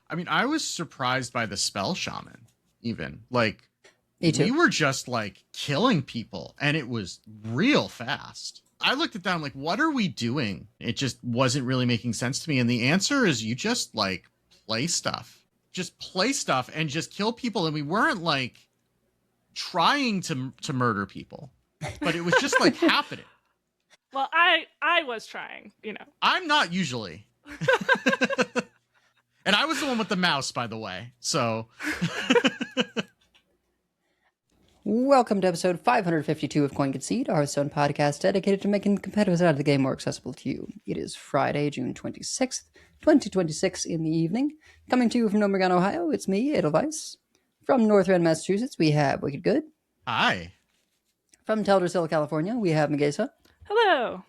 I mean, I was surprised by the spell shaman, even. Like, Me too. we were just, like, killing people, and it was real fast. I looked at that, I'm like, what are we doing? It just wasn't really making sense to me. And the answer is you just, like, play stuff. Just play stuff and just kill people. And we weren't, like, trying to murder people. But it was just, like, happening. Well, I was trying, you know. I'm not usually. And I was the one with the mouse, by the way. So. Welcome to episode 552 of Concede, a Hearthstone podcast dedicated to making competitive side of the game more accessible to you. It is Friday, June 26th, 2026 in the evening. Coming to you from Oregon, Ohio, it's me, Edelweiss. From North End, Massachusetts, we have Wicked Good. Hi. From Teldersville, California, we have Megesa. Hello.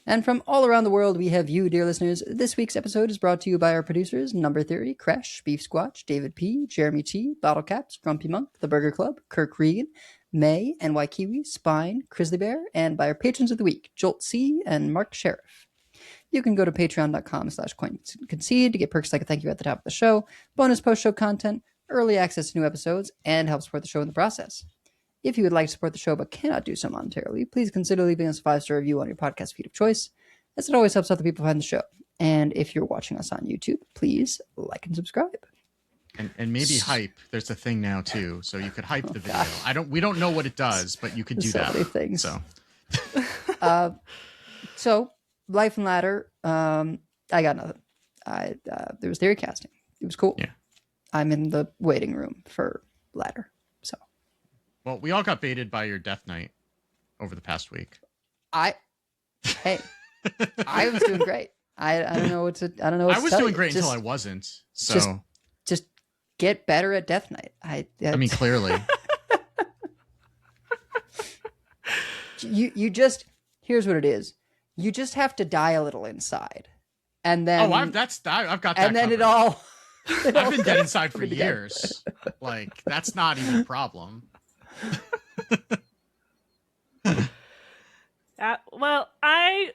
And from all around the world, we have you, dear listeners. This week's episode is brought to you by our producers, Number Theory, Crash, Beef Squatch, David P., Jeremy T., Bottle Caps, Grumpy Monk, The Burger Club, Kirk Regan, May, NY Kiwi, Spine, Grizzly Bear, and by our patrons of the week, Jolt C. and Mark Sheriff. You can go to patreon.com/Concede to get perks like a thank you at the top of the show, bonus post-show content, early access to new episodes, and help support the show in the process. If you would like to support the show but cannot do so monetarily, please consider leaving us a 5-star review on your podcast feed of choice, as it always helps other people find the show. And if you're watching us on YouTube, please like and subscribe. And maybe hype. There's a thing now too, so you could hype the video. We don't know what it does, but you could do that. Many things. So, so Life and Ladder. I got nothing. There was Theorycrafting. It was cool. Yeah. I'm in the waiting room for Ladder. So. Well, we all got baited by your Death Knight over the past week. I was doing great. I don't know what to. I don't know. What I was doing great until I wasn't. So just get better at Death Knight. I mean, clearly. you just here's what it is. You just have to die a little inside, and then I've got that. And then covered. I've been dead turns inside for again. years. Like, that's not even a problem. Well, I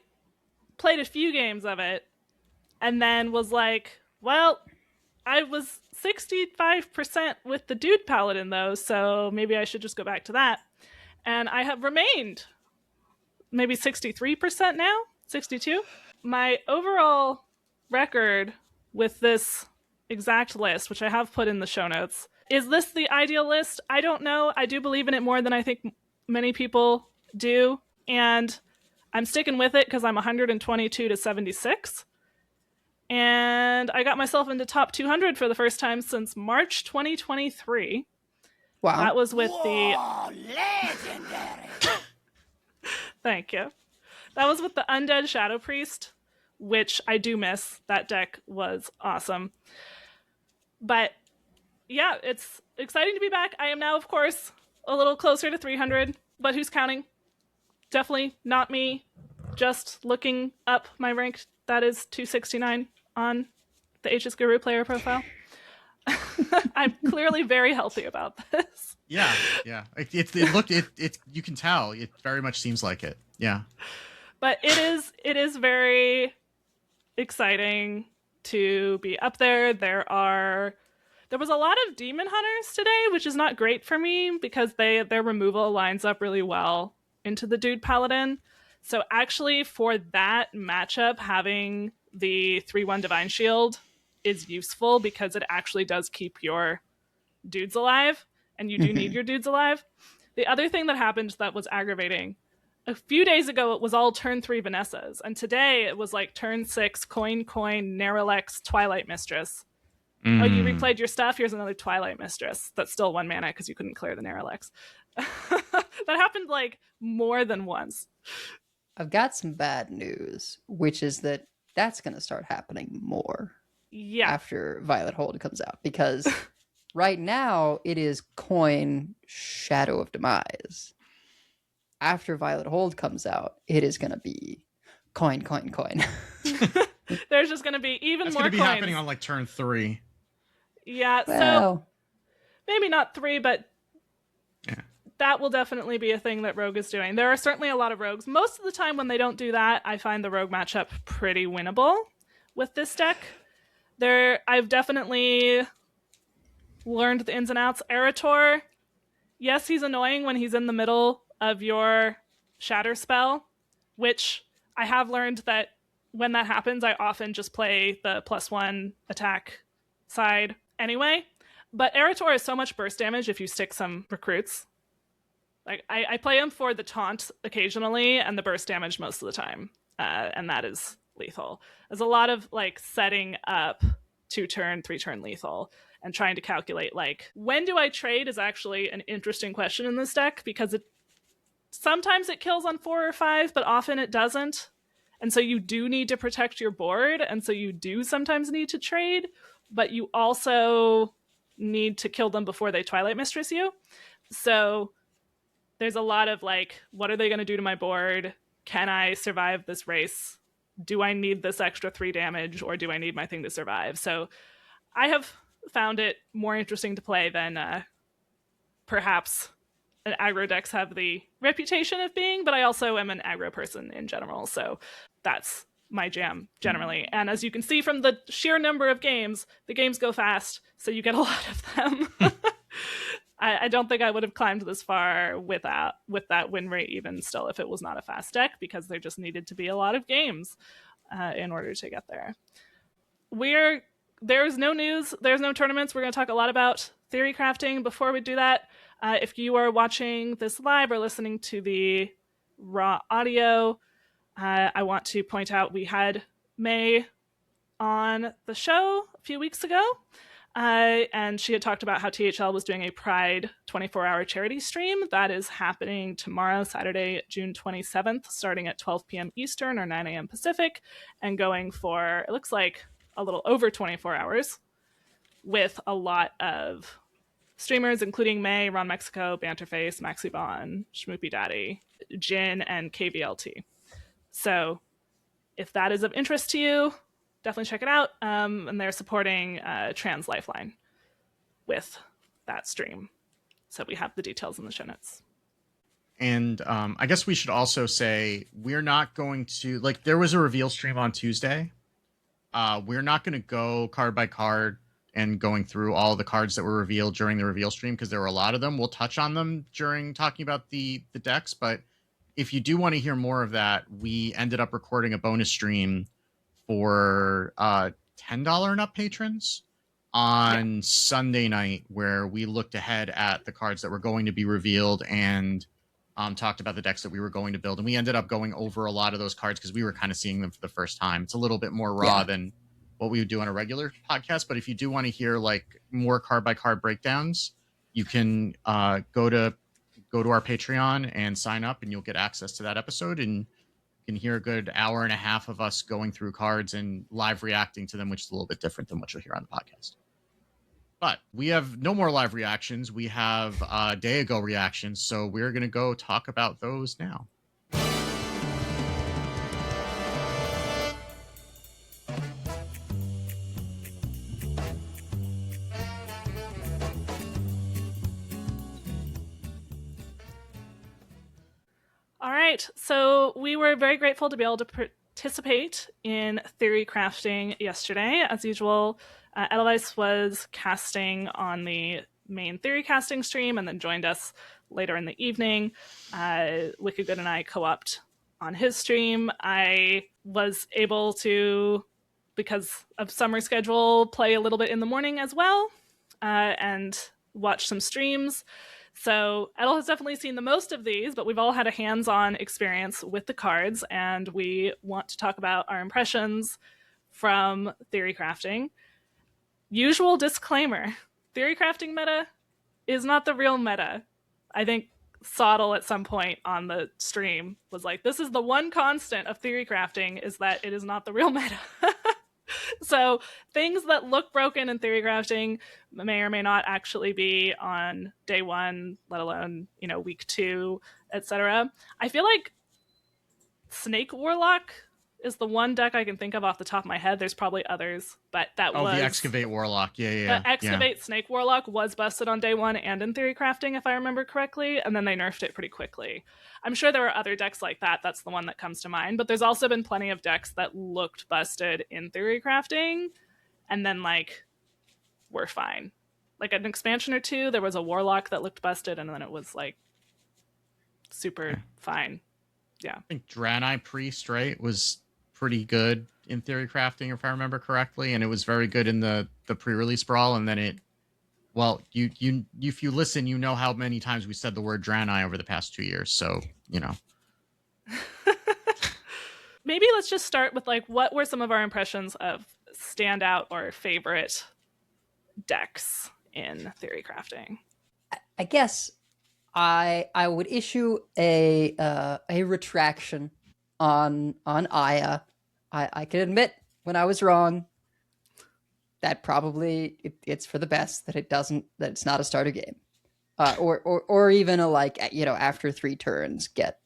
played a few games of it and then was like, well, I was 65% with the Dude Paladin, though, so maybe I should just go back to that. And I have remained maybe 63% now, 62. My overall record with this exact list, which I have put in the show notes, is this the ideal list? I don't know. I do believe in it more than I think many people do. And I'm sticking with it because I'm 122 to 76. And I got myself into top 200 for the first time since March 2023. Wow. That was with legendary. Thank you. That was with the Undead Shadow Priest, which I do miss. That deck was awesome. But yeah, it's exciting to be back. I am now, of course, a little closer to 300, but who's counting? Definitely not me. Just looking up my rank, that is 269 on the HS Guru player profile. I'm clearly very healthy about this. Yeah. It you can tell. It very much seems like it. Yeah. But it is very exciting to be up there. There was a lot of Demon Hunters today, which is not great for me because their removal lines up really well into the Dude Paladin. So actually for that matchup, having the 3/1 Divine Shield is useful because it actually does keep your dudes alive, and you do need your dudes alive. The other thing that happened that was aggravating, a few days ago it was all turn 3 Vanessas, and today it was like turn 6 Coin, Neralex, Twilight Mistress. Oh, you replayed your stuff? Here's another Twilight Mistress. That's still 1 mana because you couldn't clear the Neralex. That happened like more than once. I've got some bad news, which is that's going to start happening more after Violet Hold comes out, because right now it is Coin Shadow of Demise. After Violet Hold comes out, it is going to be Coin. There's just going to be even That's more going to be coins. happening on like turn 3. Yeah, Well, so maybe not 3, but Yeah. that will definitely be a thing that Rogue is doing. There are certainly a lot of Rogues. Most of the time when they don't do that, I find the Rogue matchup pretty winnable with this deck. I've definitely learned the ins and outs. Erator, yes, he's annoying when he's in the middle of your shatter spell, which I have learned that when that happens, I often just play the +1 attack side anyway. But Erator is so much burst damage if you stick some recruits. Like I play him for the taunt occasionally and the burst damage most of the time, and that is lethal. There's a lot of like setting up 2-turn, 3-turn lethal, and trying to calculate like when do I trade is actually an interesting question in this deck because sometimes it kills on 4 or 5, but often it doesn't, and so you do need to protect your board, and so you do sometimes need to trade, but you also need to kill them before they Twilight Mistress you. So there's a lot of like, what are they going to do to my board? Can I survive this race? Do I need this extra 3 damage, or do I need my thing to survive? So I have found it more interesting to play than perhaps an aggro decks have the reputation of being, but I also am an aggro person in general, so that's my jam generally. And as you can see from the sheer number of games, the games go fast, so you get a lot of them. I don't think I would have climbed this far with that win rate even still if it was not a fast deck, because there just needed to be a lot of games in order to get there. There's no news, there's no tournaments. We're going to talk a lot about theory crafting. Before we do that, if you are watching this live or listening to the raw audio, I want to point out we had May on the show a few weeks ago. And she had talked about how THL was doing a Pride 24-hour charity stream. That is happening tomorrow, Saturday, June 27th, starting at 12 p.m. Eastern or 9 a.m. Pacific, and going for, it looks like, a little over 24 hours, with a lot of streamers, including May, Ron Mexico, Banterface, Maxi Bon, Schmoopy Daddy, Jin, and KVLT. So if that is of interest to you, definitely check it out. And they're supporting Trans Lifeline with that stream. So we have the details in the show notes. And I guess we should also say we're not going to, like, there was a reveal stream on Tuesday. We're not going to go card by card and going through all the cards that were revealed during the reveal stream, because there were a lot of them. We'll touch on them during talking about the decks. But if you do want to hear more of that, we ended up recording a bonus stream for $10 and up patrons on Sunday night, where we looked ahead at the cards that were going to be revealed and talked about the decks that we were going to build. And we ended up going over a lot of those cards because we were kind of seeing them for the first time. It's a little bit more raw than what we would do on a regular podcast. But if you do want to hear like more card by card breakdowns, you can go to our Patreon and sign up, and you'll get access to that episode, and you can hear a good hour and a half of us going through cards and live reacting to them, which is a little bit different than what you'll hear on the podcast. But we have no more live reactions. We have day ago reactions, so we're going to go talk about those now. All right, so we were very grateful to be able to participate in theory crafting yesterday. As usual, Edelweiss was casting on the main theory casting stream and then joined us later in the evening. Wicked Good and I co-opted on his stream. I was able to, because of summer schedule, play a little bit in the morning as well and watch some streams. So Edel has definitely seen the most of these, but we've all had a hands-on experience with the cards, and we want to talk about our impressions from theory crafting. Usual disclaimer, theory crafting meta is not the real meta. I think Sottle at some point on the stream was like, this is the one constant of theory crafting, is that it is not the real meta. So things that look broken in theory crafting may or may not actually be on day one, let alone, week 2, etc. I feel like Snake Warlock is the one deck I can think of off the top of my head. There's probably others, but that was... the Excavate Warlock. The Excavate Snake Warlock was busted on day one and in theory crafting, if I remember correctly, and then they nerfed it pretty quickly. I'm sure there are other decks like that. That's the one that comes to mind, but there's also been plenty of decks that looked busted in theory crafting and then like we're fine. Like an expansion or two, there was a warlock that looked busted, and then it was like super fine. Yeah. I think Draenei Priest, right, was pretty good in Theory Crafting, if I remember correctly, and it was very good in the pre-release brawl, and then it, well, you if you listen, you know how many times we said the word Draenei over the past 2 years, so, you know. Maybe let's just start with like what were some of our impressions of standout or favorite decks in Theory Crafting? I guess I would issue a retraction on Aya. I can admit when I was wrong. That probably it's for the best that it's not a starter game, or even a like after 3 turns get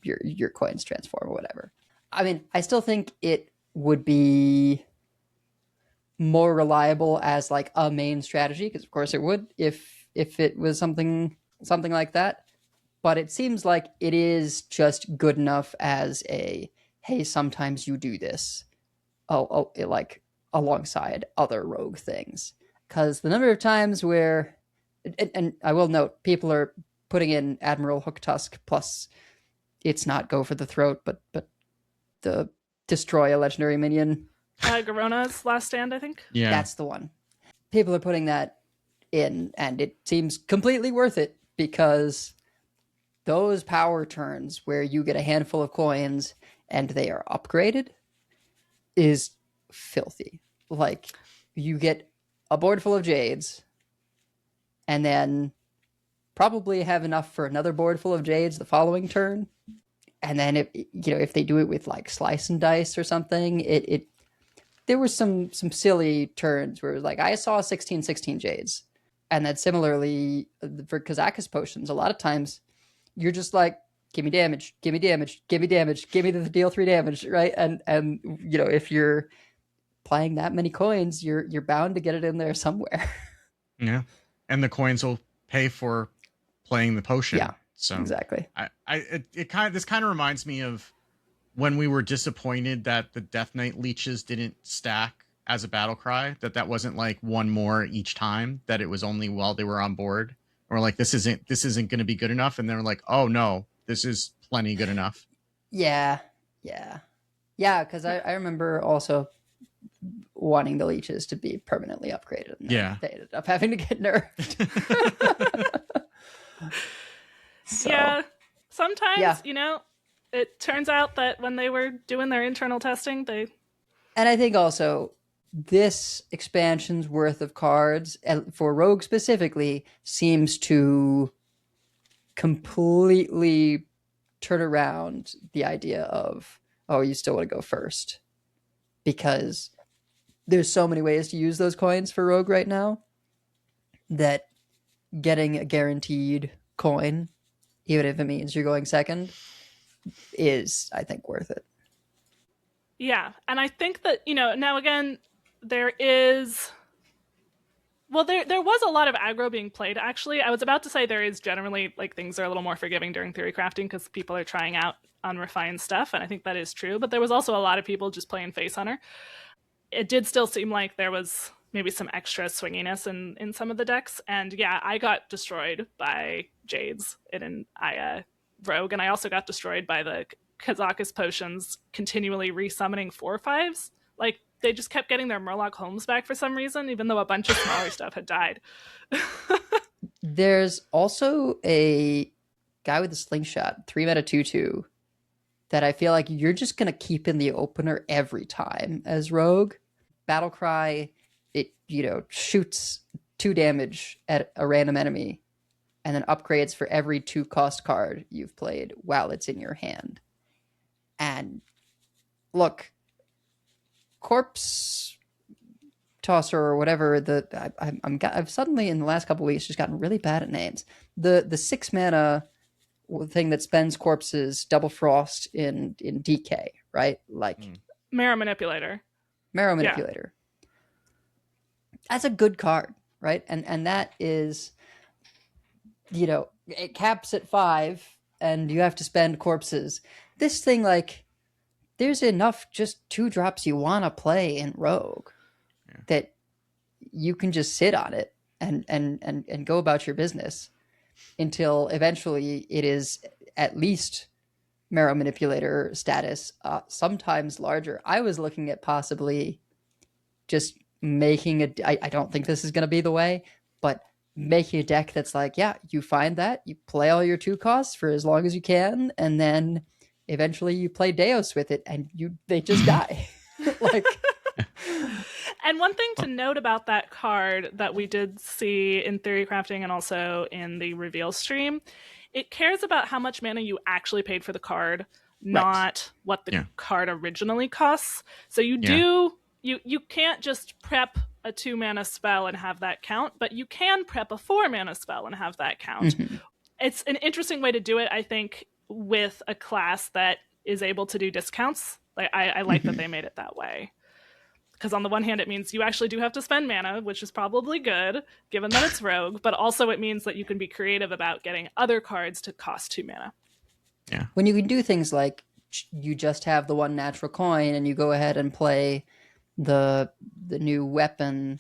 your coins transform or whatever. I mean, I still think it would be more reliable as like a main strategy, because of course it would if it was something like that. But it seems like it is just good enough as a, hey, sometimes you do this, like alongside other rogue things. Because the number of times where, and I will note, people are putting in Admiral Hooktusk plus it's not go for the throat, but the destroy a legendary minion. Garona's Last Stand, I think. Yeah. That's the one. People are putting that in, and it seems completely worth it, because those power turns where you get a handful of coins and they are upgraded is filthy. Like, you get a board full of Jades and then probably have enough for another board full of Jades the following turn. And then if they do it with like Slice and Dice or something, there were some silly turns where like I saw 16 Jades. And then similarly for Kazakus potions, a lot of times you're just like, give me damage, give me damage, give me damage, give me the deal 3 damage, right? And if you're playing that many coins, you're bound to get it in there somewhere. Yeah. And the coins will pay for playing the potion. Yeah. So exactly. This kind of reminds me of when we were disappointed that the Death Knight leeches didn't stack as a battle cry, that wasn't like one more each time, that it was only while they were on board. Or like, this isn't going to be good enough. And they're like, oh no, this is plenty good enough. Yeah. Because I remember also wanting the leeches to be permanently upgraded. And yeah. They ended up having to get nerfed. So, yeah. Sometimes, it turns out that when they were doing their internal testing, And I think also this expansion's worth of cards, for Rogue specifically, seems to completely turn around the idea of, oh, you still want to go first. Because there's so many ways to use those coins for Rogue right now that getting a guaranteed coin, even if it means you're going second, is, I think, worth it. Yeah, and I think that, now again, there is... Well, there was a lot of aggro being played, actually. I was about to say there is generally, like, things are a little more forgiving during theory crafting because people are trying out unrefined stuff, and I think that is true. But there was also a lot of people just playing Face Hunter. It did still seem like there was maybe some extra swinginess in some of the decks. And yeah, I got destroyed by Jades in an Aya Rogue, and I also got destroyed by the Kazakus potions continually resummoning 4/5s. Like, they just kept getting their Murloc Homes back for some reason, even though a bunch of smaller stuff had died. There's also a guy with a slingshot, 3-mana 2/2, that I feel like you're just going to keep in the opener every time as Rogue. Battlecry, it, shoots 2 damage at a random enemy and then upgrades for every 2-cost card you've played while it's in your hand. And look, Corpse Tosser or whatever, I've suddenly in the last couple of weeks just gotten really bad at names. The 6-mana thing that spends corpses, Double Frost in DK, right? Like Marrow Manipulator. Yeah. That's a good card, right? And that is, it caps at 5 and you have to spend corpses. This thing, like, there's enough just 2-drops you want to play in Rogue. that you can just sit on it and go about your business until eventually it is at least Marrow Manipulator status, sometimes larger. I was looking at possibly just making I don't think this is going to be the way, but making a deck that's like, yeah, you find that, you play all your 2 costs for as long as you can, and then eventually you play Deos with it, and they just die. Like, and one thing to note about that card that we did see in Theorycrafting and also in the reveal stream, it cares about how much mana you actually paid for the card, not what the card originally costs. So you you can't just prep a 2 mana spell and have that count, but you can prep a 4 mana spell and have that count. It's an interesting way to do it, I think, with a class that is able to do discounts. Like I like that they made it that way. Because on the one hand, it means you actually do have to spend mana, which is probably good, given that it's rogue, but also it means that you can be creative about getting other cards to cost 2 mana. Yeah. When you can do things like you just have the 1 natural coin and you go ahead and play the new weapon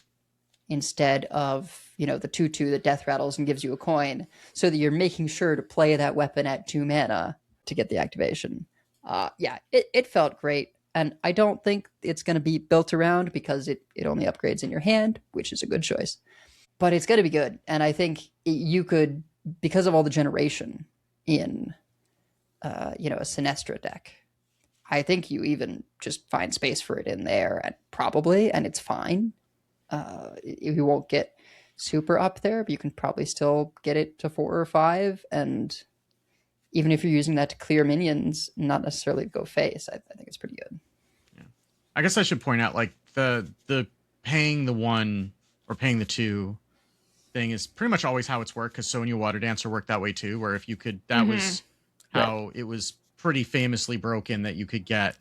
instead of, the 2/2 that death rattles and gives you a coin, so that you're making sure to play that weapon at 2 mana to get the activation. It felt great. And I don't think it's going to be built around, because it only upgrades in your hand, which is a good choice. But it's going to be good. And I think you could, because of all the generation in, a Sinestra deck, I think you even just find space for it in there, and it's fine. You won't get super up there, but you can probably still get it to 4 or 5. And even if you're using that to clear minions, not necessarily go face, I think it's pretty good. Yeah. I guess I should point out, like, the paying the 1 or paying the 2 thing is pretty much always how it's worked, because Sonya Water Dancer worked that way too, where if you could, that was how it was pretty famously broken, that you could get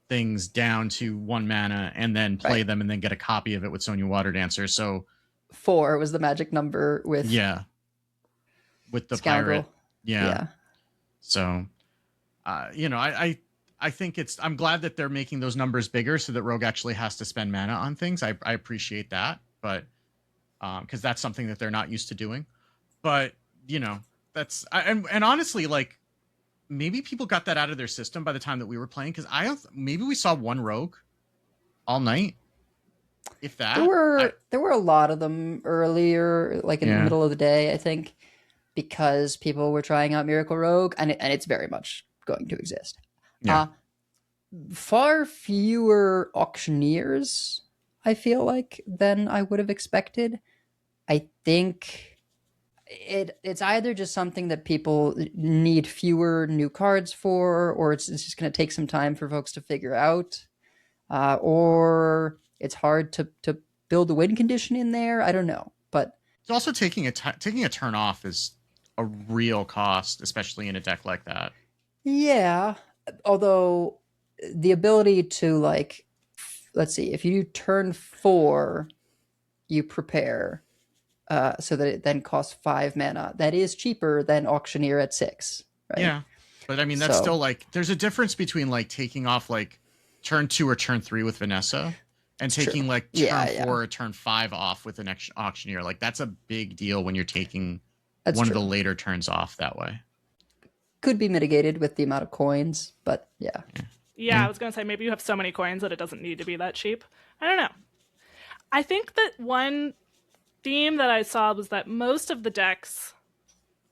things down to 1 mana and then play them and then get a copy of it with Sonya Water Dancer. So 4 was the magic number with with the Scoundrel. pirate. Yeah. So, I think I'm glad that they're making those numbers bigger so that Rogue actually has to spend mana on things. I appreciate that, but because that's something that they're not used to doing. But, that's, and honestly, like, maybe people got that out of their system by the time that we were playing, because maybe we saw 1 Rogue all night, if that. There were a lot of them earlier, like in the middle of the day, I think, because people were trying out Miracle Rogue, and it's very much going to exist. Far fewer auctioneers, I feel like, than I would have expected. I think it's either just something that people need fewer new cards for, or it's just going to take some time for folks to figure out, or it's hard to build a win condition in there. I don't know, but it's also taking a turn off is a real cost, especially in a deck like that. Yeah, although the ability to, like, let's see, if you do turn 4, you prepare, so that it then costs 5 mana. That is cheaper than Auctioneer at 6, right? Yeah, but I mean, that's still, like, there's a difference between, like, taking off, like, turn 2 or turn 3 with Vanessa and taking like turn 4 or turn 5 off with an Auctioneer. Like, that's a big deal when you're taking one of the later turns off that way. Could be mitigated with the amount of coins, but I was going to say, maybe you have so many coins that it doesn't need to be that cheap. I don't know. I think that one theme that I saw was that most of the decks,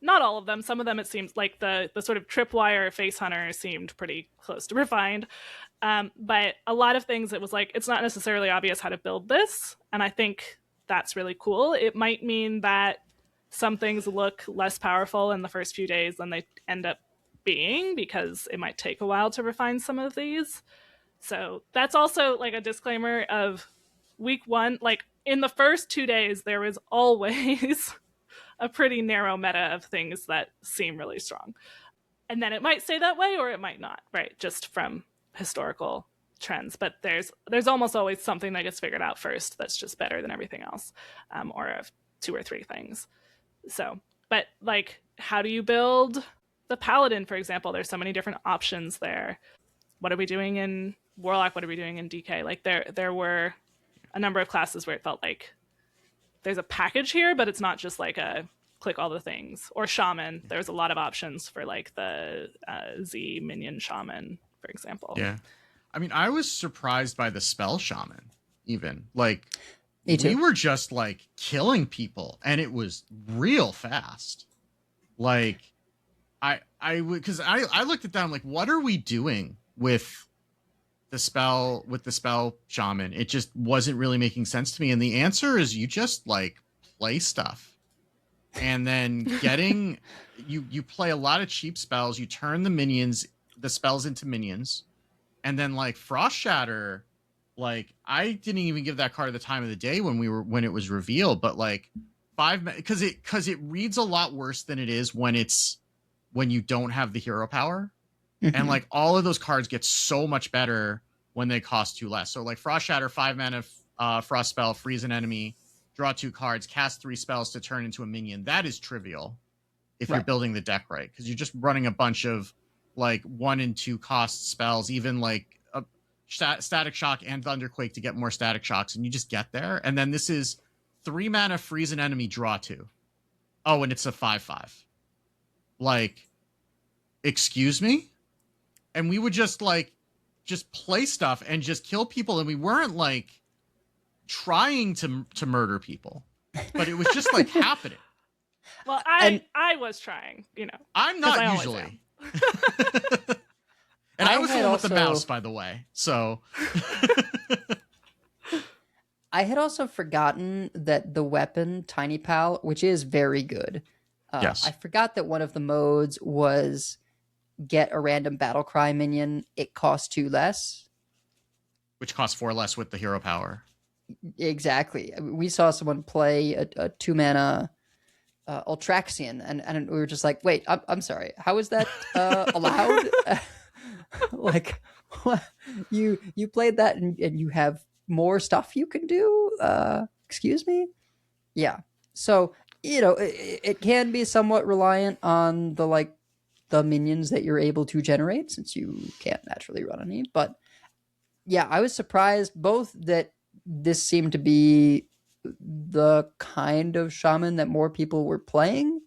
not all of them, some of them it seems like the sort of tripwire face hunter seemed pretty close to refined. But a lot of things, it was like, it's not necessarily obvious how to build this. And I think that's really cool. It might mean that some things look less powerful in the first few days than they end up being, because it might take a while to refine some of these. So that's also like a disclaimer of week 1. Like, in the first 2 days, there is always a pretty narrow meta of things that seem really strong. And then it might stay that way or it might not, right? Just from historical trends. But there's almost always something that gets figured out first that's just better than everything else, or 2 or 3 things. So, but like, how do you build the Paladin, for example? There's so many different options there. What are we doing in Warlock? What are we doing in DK? Like, there were a number of classes where it felt like there's a package here, but it's not just like a click all the things. Or shaman, there's a lot of options for like the Z minion shaman, for example. Yeah. I mean, I was surprised by the spell shaman, even. Like, Me too. we were just like killing people, and it was real fast. Like, I looked at that, I'm like, what are we doing with the spell shaman? It just wasn't really making sense to me. And the answer is you just like play stuff, and then you play a lot of cheap spells. You turn the spells into minions, and then like Frost Shatter, like I didn't even give that card the time of the day when it was revealed, but like because it reads a lot worse than it is when you don't have the hero power. And like all of those cards get so much better when they cost 2 less. So like Frost Shatter, 5 mana frost spell, freeze an enemy, draw 2 cards, cast 3 spells to turn into a minion. That is trivial if you're building the deck right, because you're just running a bunch of like 1 and 2 cost spells, even like a Static Shock and Thunderquake to get more Static Shocks, and you just get there. And then this is 3 mana, freeze an enemy, draw 2. Oh, and it's a 5/5. Like, excuse me? And we would just play stuff and just kill people, and we weren't like trying to murder people, but it was just like happening. Well, I was trying, I'm not usually. And I was the one with the mouse, by the way. So I had also forgotten that the weapon Tiny Pal, which is very good. Yes. I forgot that one of the modes was get a random battle cry minion. It costs 2 less. Which costs 4 less with the hero power. Exactly. We saw someone play a 2 mana Ultraxian, and we were just like, wait, I'm sorry. How is that allowed? Like, what? You played that and you have more stuff you can do? Excuse me? Yeah. So, it can be somewhat reliant on the minions that you're able to generate, since you can't naturally run any. But yeah, I was surprised both that this seemed to be the kind of shaman that more people were playing,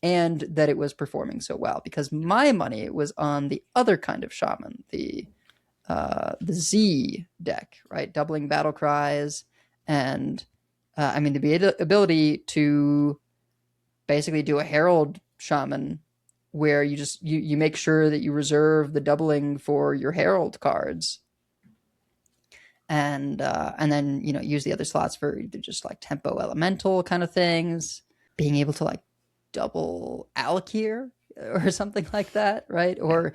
and that it was performing so well, because my money was on the other kind of shaman, the Z deck, right? Doubling battle cries, and the ability to basically do a herald shaman where you make sure that you reserve the doubling for your herald cards, and then use the other slots for either just like tempo elemental kind of things, being able to like double Alakir or something like that, right? Or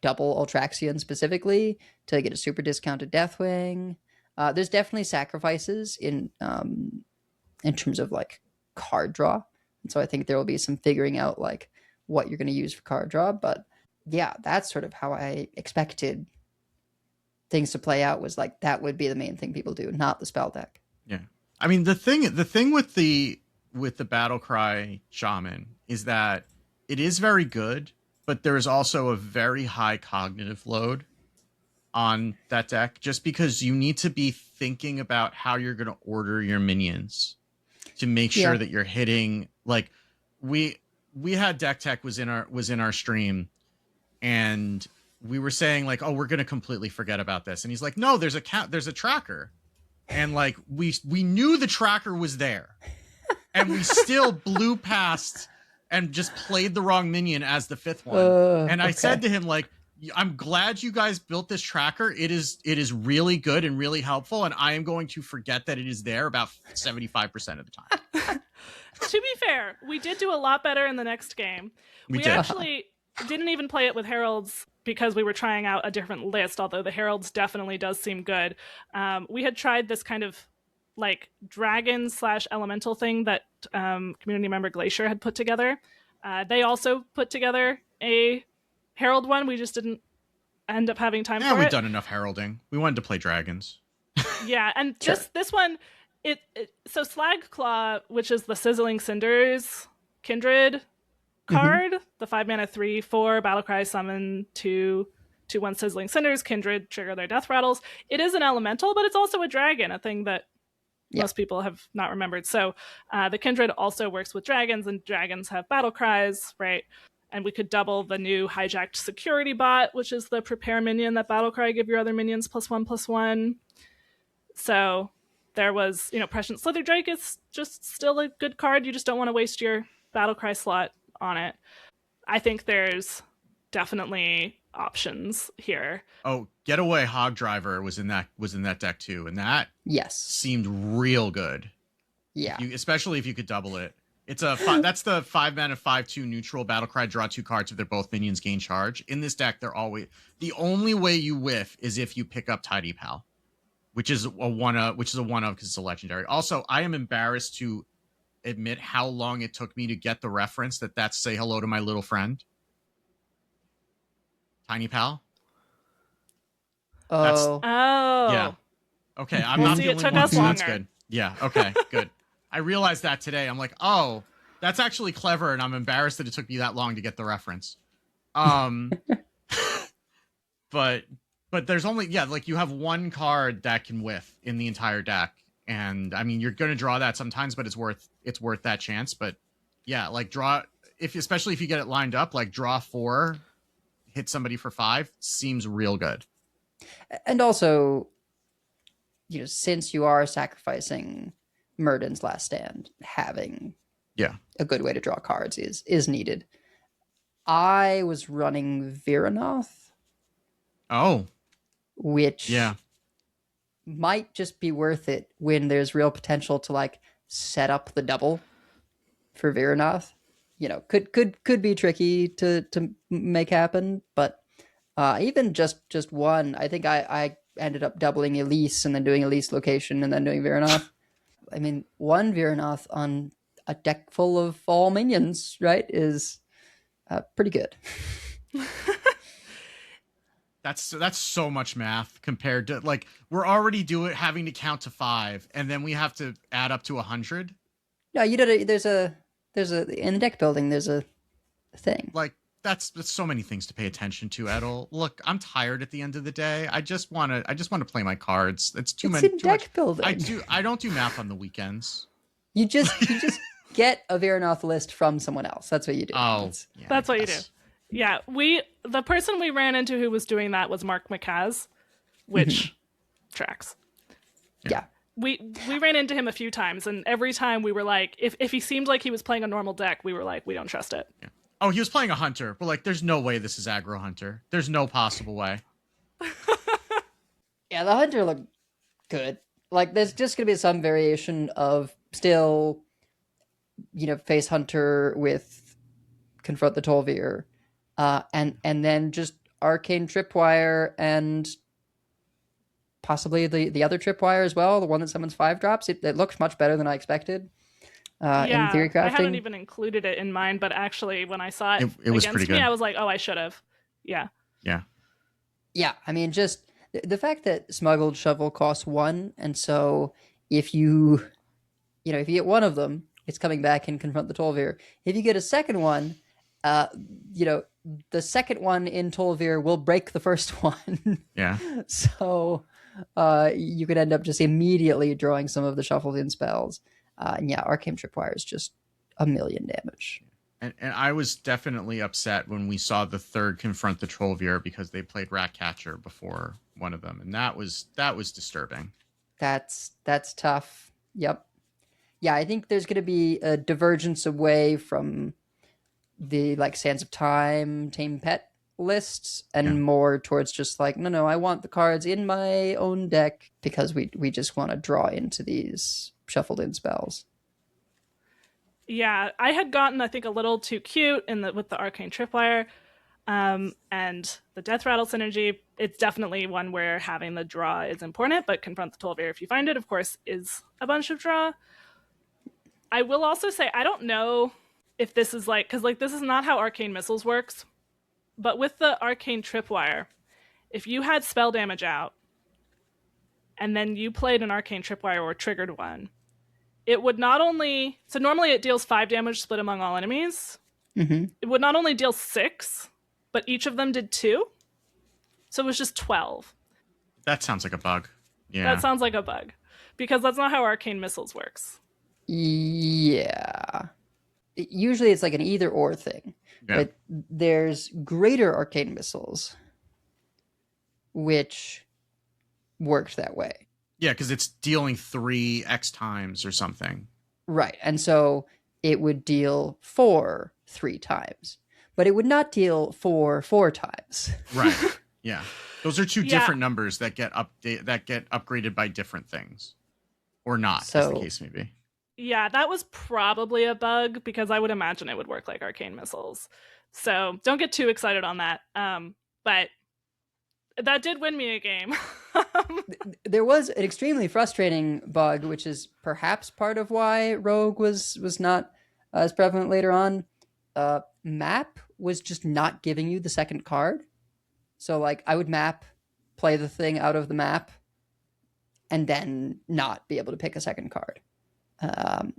double Ultraxian specifically to get a super discounted Deathwing. There's definitely sacrifices in terms of like card draw, and so I think there will be some figuring out like what you're going to use for card draw. But yeah, that's sort of how I expected things to play out, was like that would be the main thing people do, not the spell deck. Yeah. I mean, the thing with the battle cry shaman is that it is very good, but there is also a very high cognitive load on that deck, just because you need to be thinking about how you're going to order your minions to make sure that you're hitting. Like we had Deck Tech was in our stream, and we were saying like, oh, we're going to completely forget about this. And he's like, no, there's a tracker. And like, we knew the tracker was there, and we still blew past and just played the wrong minion as the 5th one. And I said to him, like, I'm glad you guys built this tracker. It is really good and really helpful. And I am going to forget that it is there about 75% of the time. To be fair, we did do a lot better in the next game. We did. Actually didn't even play it with Heralds because we were trying out a different list, although the Heralds definitely does seem good. We had tried this kind of like dragon/elemental thing that community member Glacier had put together. They also put together a Herald one. We just didn't end up having time for it. Yeah, we've done enough heralding. We wanted to play dragons. Yeah, and just this one, so Slag Claw, which is the Sizzling Cinders Kindred card, the 5 mana 3/4 Battlecry summon 2 2/1 Sizzling Cinders, Kindred, trigger their death rattles. It is an elemental, but it's also a dragon, a thing that most people have not remembered. So the Kindred also works with dragons, and dragons have battle cries, right? And we could double the new hijacked security bot, which is the prepare minion that battle cry give your other minions +1/+1. So there was, Prescient Slither Drake is just still a good card. You just don't want to waste your battle cry slot on it. I think there's definitely options here. Oh, Getaway Hog Driver was in that deck too, and that seemed real good. Yeah, especially if you could double it. It's that's the 5-mana 5/2 neutral battle cry. Draw 2 cards if they're both minions gain charge. In this deck, they're always the only way you whiff is if you pick up Tidy Pal, which is a one of because it's a legendary. Also, I am embarrassed to admit how long it took me to get the reference that's Say Hello to My Little Friend. Tiny Pal. Oh. Yeah. Okay, I'm not the only one. So that's good. Yeah. Okay. Good. I realized that today. I'm like, oh, that's actually clever, and I'm embarrassed that it took me that long to get the reference. But there's only you have one card that can whiff in the entire deck, and I mean you're gonna draw that sometimes, but it's worth that chance. But yeah, draw especially if you get it lined up, draw 4. Hit somebody for 5 seems real good. And also, since you are sacrificing Murden's Last Stand, having a good way to draw cards is needed. I was running Viranoth. Oh. Which might just be worth it when there's real potential to set up the double for Viranoth. Could be tricky to make happen, but even just one, I think I ended up doubling Elise and then doing Elise Location and then doing Viranoth. I mean, one Viranoth on a deck full of all minions, right, is pretty good. That's so much math compared to we're already having to count to 5, and then we have to add up to 100. No, there's a in the deck building. There's a thing that's so many things to pay attention to, Edel. Look, I'm tired at the end of the day. I just want to play my cards. It's too many. It's in deck building. I don't do math on the weekends. You just get a Viranoth list from someone else. That's what you do. Oh, that's what you do. Yeah, the person we ran into who was doing that was Mark McCaz, which tracks. Yeah. We ran into him a few times, and every time we were like, if he seemed like he was playing a normal deck, we were like, we don't trust it. Yeah. Oh, he was playing a Hunter. We're like, there's no way this is aggro Hunter. There's no possible way. Yeah, the Hunter looked good. There's just going to be some variation of still, face Hunter with Confront the Tol'vir, and then just Arcane Tripwire and possibly the other Tripwire as well, the one that summons 5-drops. It looks much better than I expected. In Theorycrafting. I hadn't even included it in mine, but actually when I saw it was against pretty good. me, I was like, oh, I should have. Yeah. Yeah, I mean, just the fact that Smuggled Shovel costs 1, and so if you get one of them, it's coming back and Confront the Tol'vir. If you get a second one, the second one in Tol'vir will break the first one. Yeah. So you could end up just immediately drawing some of the shuffled in spells. And Arcane Tripwire is just 1,000,000 damage. And I was definitely upset when we saw the third Confront the Trollvier because they played Ratcatcher before one of them, and that was disturbing. That's tough. Yep. Yeah, I think there's going to be a divergence away from the Sands of Time, Tame Pet lists, and more towards just no, I want the cards in my own deck because we just want to draw into these shuffled in spells. Yeah, I had gotten, I think, a little too cute with the Arcane Tripwire and the Death Rattle synergy. It's definitely one where having the draw is important, but Confront the Tol'vir, if you find it, of course, is a bunch of draw. I will also say, I don't know if this is because this is not how Arcane Missiles works, but with the Arcane Tripwire, if you had spell damage out and then you played an Arcane Tripwire or triggered one, it would not only... So normally it deals 5 damage split among all enemies. Mm-hmm. It would not only deal 6, but each of them did 2. So it was just 12. That sounds like a bug. Yeah. That sounds like a bug. Because that's not how Arcane Missiles works. Yeah. Usually it's like an either or thing. Yeah. But there's greater Arcane Missiles, which worked that way. Yeah, because it's dealing 3x times or something. Right. And so it would deal 4 3 times, but it would not deal 4 4 times. Right. Yeah. Those are two different numbers that get upgraded by different things. Or not, as the case may be. Yeah, that was probably a bug because I would imagine it would work like Arcane Missiles. So don't get too excited on that. But that did win me a game. There was an extremely frustrating bug, which is perhaps part of why Rogue was not as prevalent later on. Map was just not giving you the second card. So like I would map, play the thing out of the map, and then not be able to pick a second card.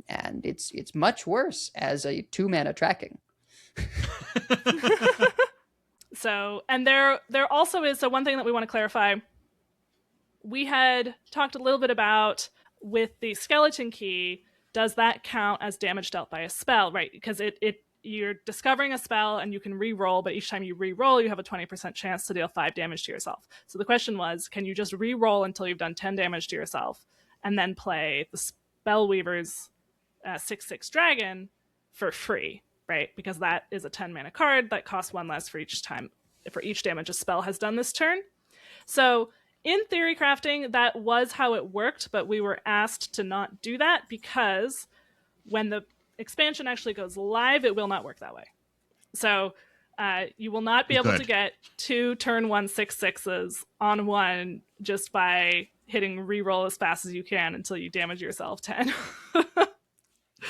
And it's much worse as a 2-mana tracking. So, and there also is, so one thing that we want to clarify, we had talked a little bit about with the skeleton key, does that count as damage dealt by a spell, right? Because you're discovering a spell and you can re-roll, but each time you re-roll, you have a 20% chance to deal 5 damage to yourself. So the question was, can you just re-roll until you've done 10 damage to yourself and then play the Spellweaver's 6/6 dragon for free, right? Because that is a 10-mana card that costs 1 less for each damage a spell has done this turn. So in Theorycrafting, that was how it worked, but we were asked to not do that because when the expansion actually goes live, it will not work that way. So you will not be able to get 2 turn 1 6/6s on one just by hitting reroll as fast as you can until you damage yourself 10.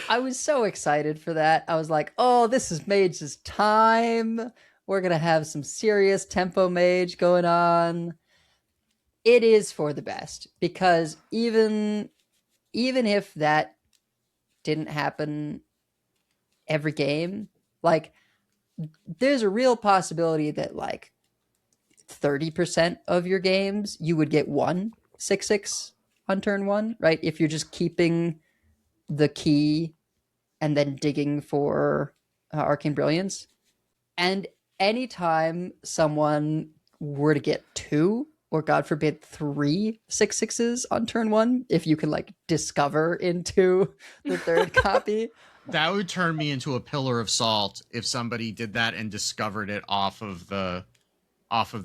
I was so excited for that. I was like, oh, this is Mage's time. We're going to have some serious tempo Mage going on. It is for the best because even if that didn't happen every game, like there's a real possibility that like 30% of your games you would get 1 6/6 on turn 1, right? If you're just keeping the key and then digging for Arcane Brilliance. And anytime someone were to get 2 or God forbid 3 6/6s on turn 1, if you can like discover into the third copy, that would turn me into a pillar of salt if somebody did that and discovered it off of the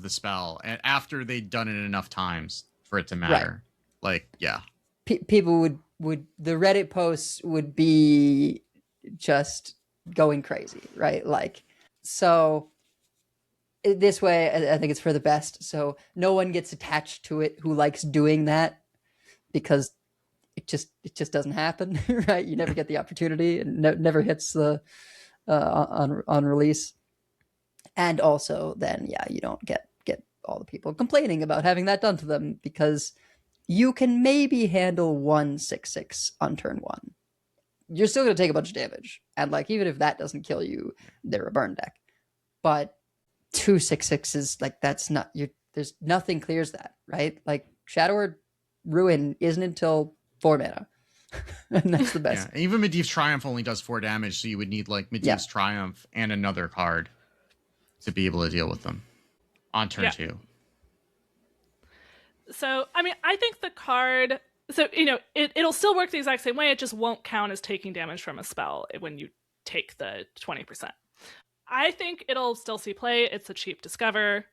spell and after they'd done it enough times for it to matter. Right. Like, yeah. People would the Reddit posts would be just going crazy, right? Like, so this way, I think it's for the best. So no one gets attached to it who likes doing that because it just doesn't happen, right? You never get the opportunity, and never hits the on release. And also, then you don't get all the people complaining about having that done to them because you can maybe handle 1 6/6 on turn 1. You're still going to take a bunch of damage, and like even if that doesn't kill you, they're a burn deck. But 2 6/6s, like that's not there's nothing clears that, right? Like Shadow Word Ruin isn't until 4 mana. And that's the best. Yeah, even Medivh's Triumph only does 4 damage, so you would need like Medivh's Triumph and another card to be able to deal with them on turn 2. So, I mean, I think the card... So, it'll still work the exact same way. It just won't count as taking damage from a spell when you take the 20%. I think it'll still see play. It's a cheap discover.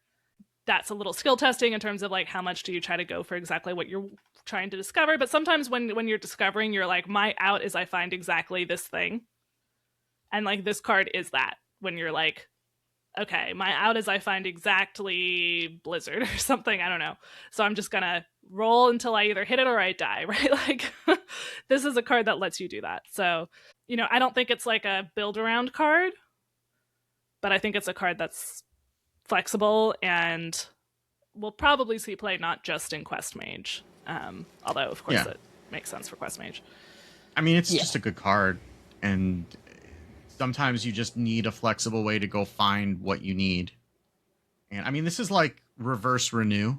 That's a little skill testing in terms of like how much do you try to go for exactly what you're trying to discover. But sometimes when you're discovering, you're like, my out is I find exactly this thing. And like this card is that. When you're like, okay, my out is I find exactly Blizzard or something. I don't know. So I'm just going to roll until I either hit it or I die, right? Like this is a card that lets you do that. So, I don't think it's like a build around card, but I think it's a card that's flexible and will probably see play not just in Quest Mage. Although, of course, it makes sense for Quest Mage. I mean, it's just a good card. And sometimes you just need a flexible way to go find what you need. And I mean, this is like reverse Renew.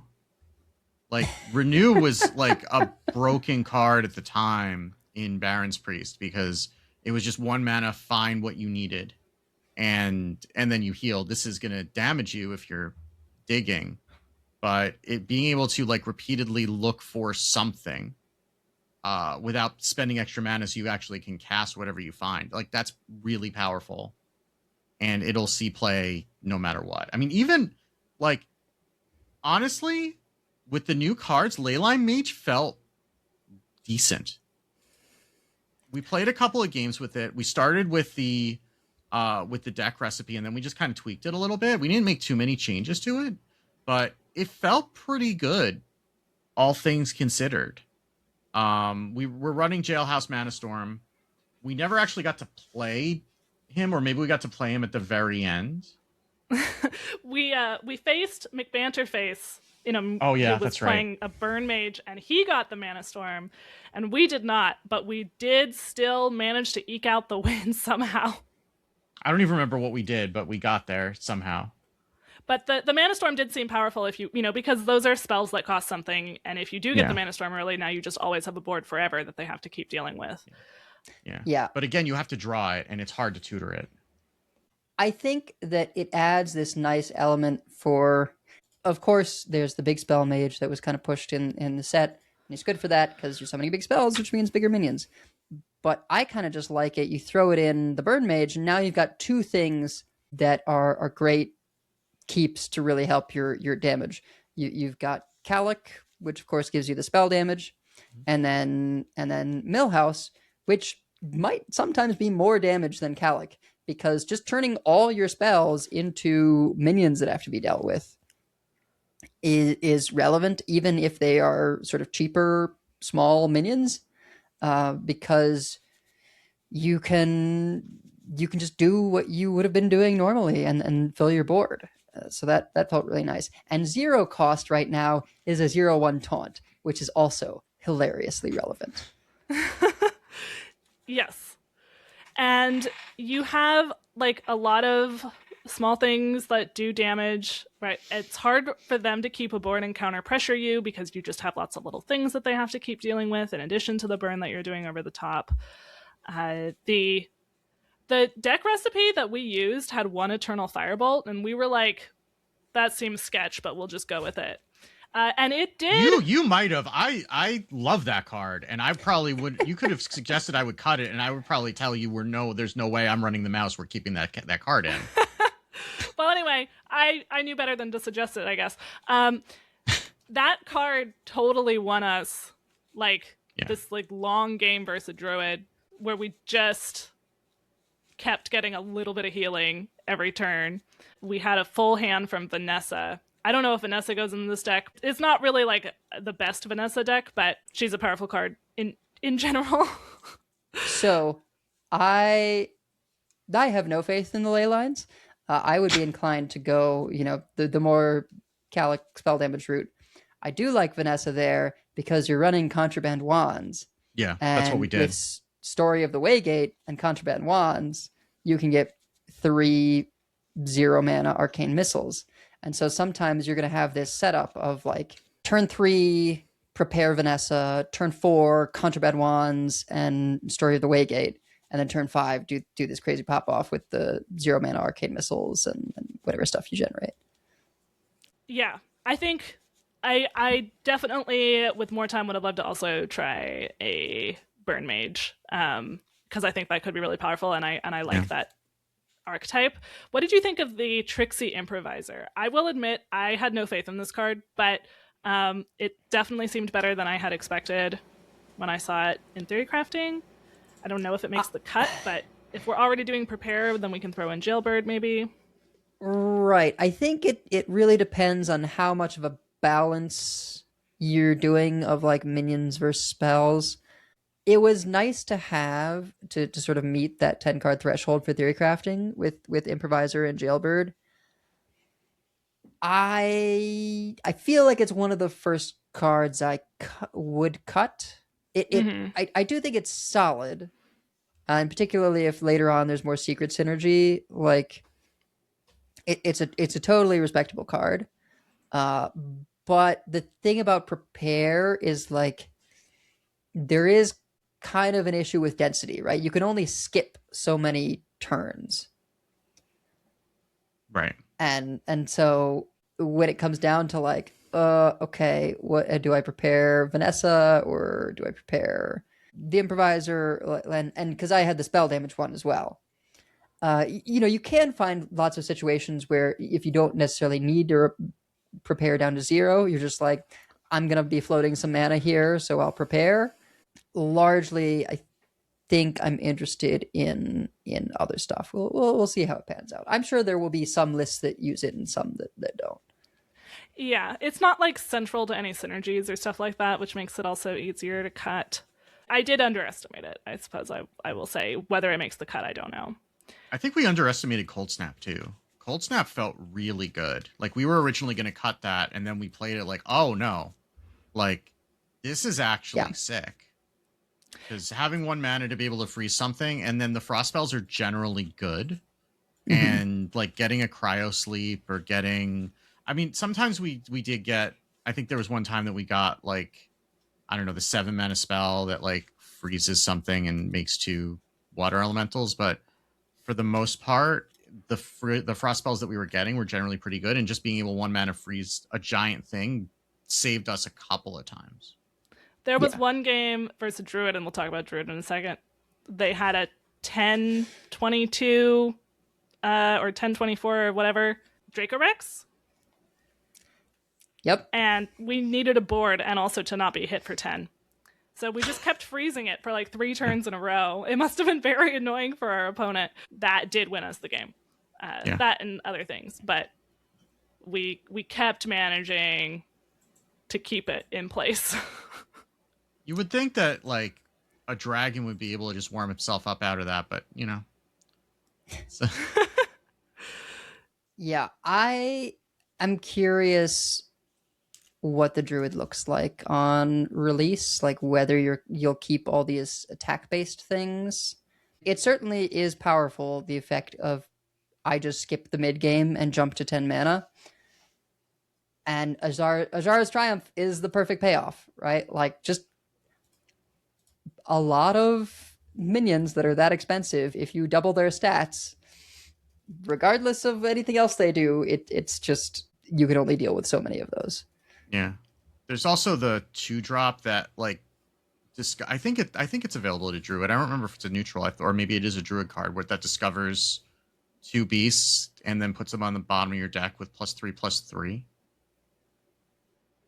Like Renew was like a broken card at the time in Baron's Priest because it was just 1 mana, find what you needed, and then you heal. This is gonna damage you if you're digging, but it being able to like repeatedly look for something without spending extra mana, so you actually can cast whatever you find. Like that's really powerful, and it'll see play no matter what. I mean, even like honestly, with the new cards, Leyline Mage felt decent. We played a couple of games with it. We started with the deck recipe, and then we just kind of tweaked it a little bit. We didn't make too many changes to it, but it felt pretty good, all things considered. We were running Jailhouse Mana Storm. We never actually got to play him, or maybe we got to play him at the very end. We faced McBanterface. Oh yeah, who was that's playing right. a Burn Mage, and he got the Mana Storm, and we did not. But we did still manage to eke out the win somehow. I don't even remember what we did, but we got there somehow. But the Mana Storm did seem powerful if you because those are spells that cost something, and if you do get the Mana Storm early, now you just always have a board forever that they have to keep dealing with. Yeah. But again, you have to draw it, and it's hard to tutor it. I think that it adds this nice element for, of course, there's the big spell mage that was kind of pushed in the set, and it's good for that because there's so many big spells, which means bigger minions. But I kind of just like it. You throw it in the burn mage, and now you've got 2 things that are great keeps to really help your damage. You've got Calic, which of course gives you the spell damage, and then Millhouse, which might sometimes be more damage than Calic, because just turning all your spells into minions that have to be dealt with is relevant, even if they are sort of cheaper, small minions, because you can just do what you would have been doing normally and fill your board. So that felt really nice. And 0 cost right now is a 0/1 taunt, which is also hilariously relevant. Yes. And you have like a lot of small things that do damage, right? It's hard for them to keep a board and counter pressure you because you just have lots of little things that they have to keep dealing with in addition to the burn that you're doing over the top. The deck recipe that we used had 1 Eternal Firebolt, and we were like, that seems sketch, but we'll just go with it. And it did. You might have. I love that card, and I probably would. You could have suggested I would cut it, and I would probably tell you, there's no way I'm running the mouse. We're keeping that card in. Well, anyway, I knew better than to suggest it, I guess. That card totally won us this long game versus Druid, where we just kept getting a little bit of healing every turn. We had a full hand from Vanessa. I don't know if Vanessa goes in this deck. It's not really like the best Vanessa deck, but she's a powerful card in general. So I have no faith in the ley lines. I would be inclined to go, the more Calic spell damage route. I do like Vanessa there because you're running Contraband Wands. Yeah, that's what we did. With Story of the Waygate and Contraband Wands, you can get 3 0-mana arcane missiles. And so sometimes you're going to have this setup of like turn 3, prepare Vanessa, turn 4, Contraband Wands and Story of the Waygate, and then turn 5, do this crazy pop off with the 0-mana arcane missiles and whatever stuff you generate. Yeah, I think I definitely, with more time, would have loved to also try a Burn Mage, because I think that could be really powerful, and I like that archetype. What did you think of the Trixie Improviser? I will admit I had no faith in this card, but it definitely seemed better than I had expected when I saw it in Theorycrafting. I don't know if it makes the cut, but if we're already doing Prepare, then we can throw in Jailbird maybe. Right. I think it really depends on how much of a balance you're doing of like minions versus spells. It was nice to have to sort of meet that 10 card threshold for Theorycrafting with Improviser and Jailbird. I feel like it's one of the first cards I would cut. I do think it's solid, and particularly if later on there's more secret synergy. Like, it's a totally respectable card. Uh, but the thing about prepare is like there is kind of an issue with density, right? You can only skip so many turns. Right. And so when it comes down to like, okay, what do I prepare Vanessa or do I prepare the improviser? And because I had the spell damage one as well. You can find lots of situations where if you don't necessarily need to prepare down to 0, you're just like, I'm gonna be floating some mana here, so I'll prepare. Largely, I think I'm interested in other stuff. We'll see how it pans out. I'm sure there will be some lists that use it and some that don't. Yeah, it's not like central to any synergies or stuff like that, which makes it also easier to cut. I did underestimate it, I suppose I will say. Whether it makes the cut, I don't know. I think we underestimated Cold Snap too. Cold Snap felt really good. Like we were originally going to cut that, and then we played it like, oh no, like this is actually sick. Because having 1 mana to be able to freeze something, and then the frost spells are generally good, and like getting a cryo sleep or getting, I mean, sometimes we did get. I think there was one time that we got like, I don't know, the 7 mana spell that like freezes something and makes 2 water elementals, but for the most part, the frost spells that we were getting were generally pretty good, and just being able 1 mana freeze a giant thing saved us a couple of times. There was one game versus Druid, and we'll talk about Druid in a second. They had a 10-22 or 10-24 or whatever Draco Rex. Yep. And we needed a board and also to not be hit for 10. So we just kept freezing it for like 3 turns in a row. It must have been very annoying for our opponent. That did win us the game. That and other things. But we kept managing to keep it in place. You would think that like a dragon would be able to just warm himself up out of that, but you know. So. Yeah, I am curious what the druid looks like on release, like whether you'll keep all these attack based things. It certainly is powerful, the effect of I just skip the mid game and jump to 10 mana. And Azara's Triumph is the perfect payoff, right? Like just a lot of minions that are that expensive, if you double their stats, regardless of anything else they do, it's just you can only deal with so many of those. Yeah. There's also the 2-drop that like I think it's available to Druid. I don't remember if it's a neutral or maybe it is a Druid card where that discovers 2 beasts and then puts them on the bottom of your deck with +3/+3.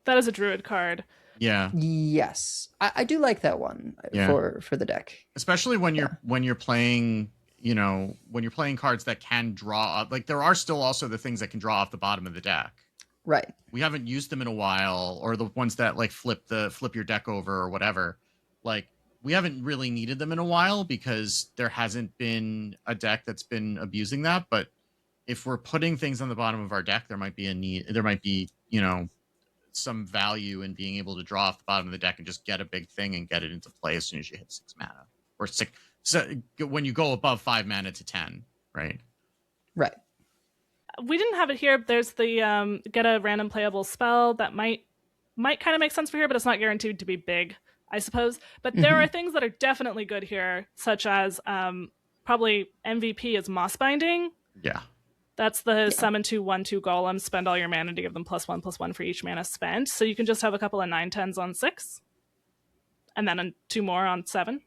That is a Druid card. Yeah. Yes. I do like that one for the deck. Especially when you're playing, when you're playing cards that can draw up, like there are still also the things that can draw off the bottom of the deck. Right. We haven't used them in a while, or the ones that like flip your deck over or whatever. Like we haven't really needed them in a while because there hasn't been a deck that's been abusing that. But if we're putting things on the bottom of our deck, there might be a need. There might be, some value in being able to draw off the bottom of the deck and just get a big thing and get it into play as soon as you hit 6 mana or 6. So when you go above 5 mana to 10, right? Right. We didn't have it here. There's the get a random playable spell that might kind of make sense for here, but it's not guaranteed to be big, I suppose. But there are things that are definitely good here, such as probably MVP is Moss Binding. Yeah. That's the summon 2 1/2 golems, spend all your mana to give them +1/+1 for each mana spent. So you can just have a couple of 9/10s on 6. And then 2 more on 7.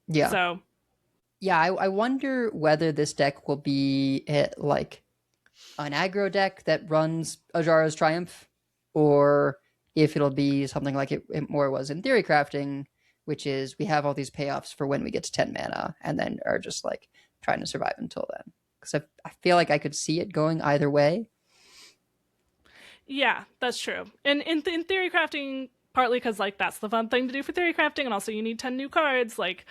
Yeah. So yeah, I wonder whether this deck will be like an aggro deck that runs Azara's Triumph, or if it'll be something like it more was in Theorycrafting, which is we have all these payoffs for when we get to 10 mana and then are just like trying to survive until then. Because I feel like I could see it going either way. Yeah, that's true. And in Theorycrafting, partly because like that's the fun thing to do for Theorycrafting, and also you need 10 new cards. Like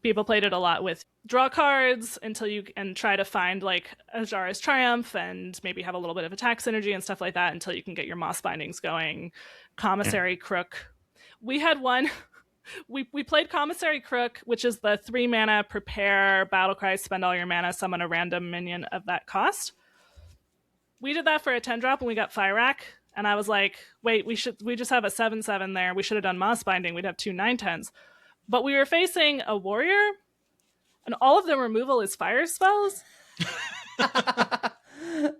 people played it a lot with draw cards until you and try to find like Azara's Triumph and maybe have a little bit of attack synergy and stuff like that until you can get your Moss Bindings going. Commissary Crook. We had one we played Commissary Crook, which is the 3 mana prepare battlecry, spend all your mana, summon a random minion of that cost. We did that for a 10 drop and we got Fire Rack. And I was like, wait, we just have a 7/7 there. We should have done Moss Binding. We'd have 2 9/10s. But we were facing a warrior, and all of the removal is fire spells.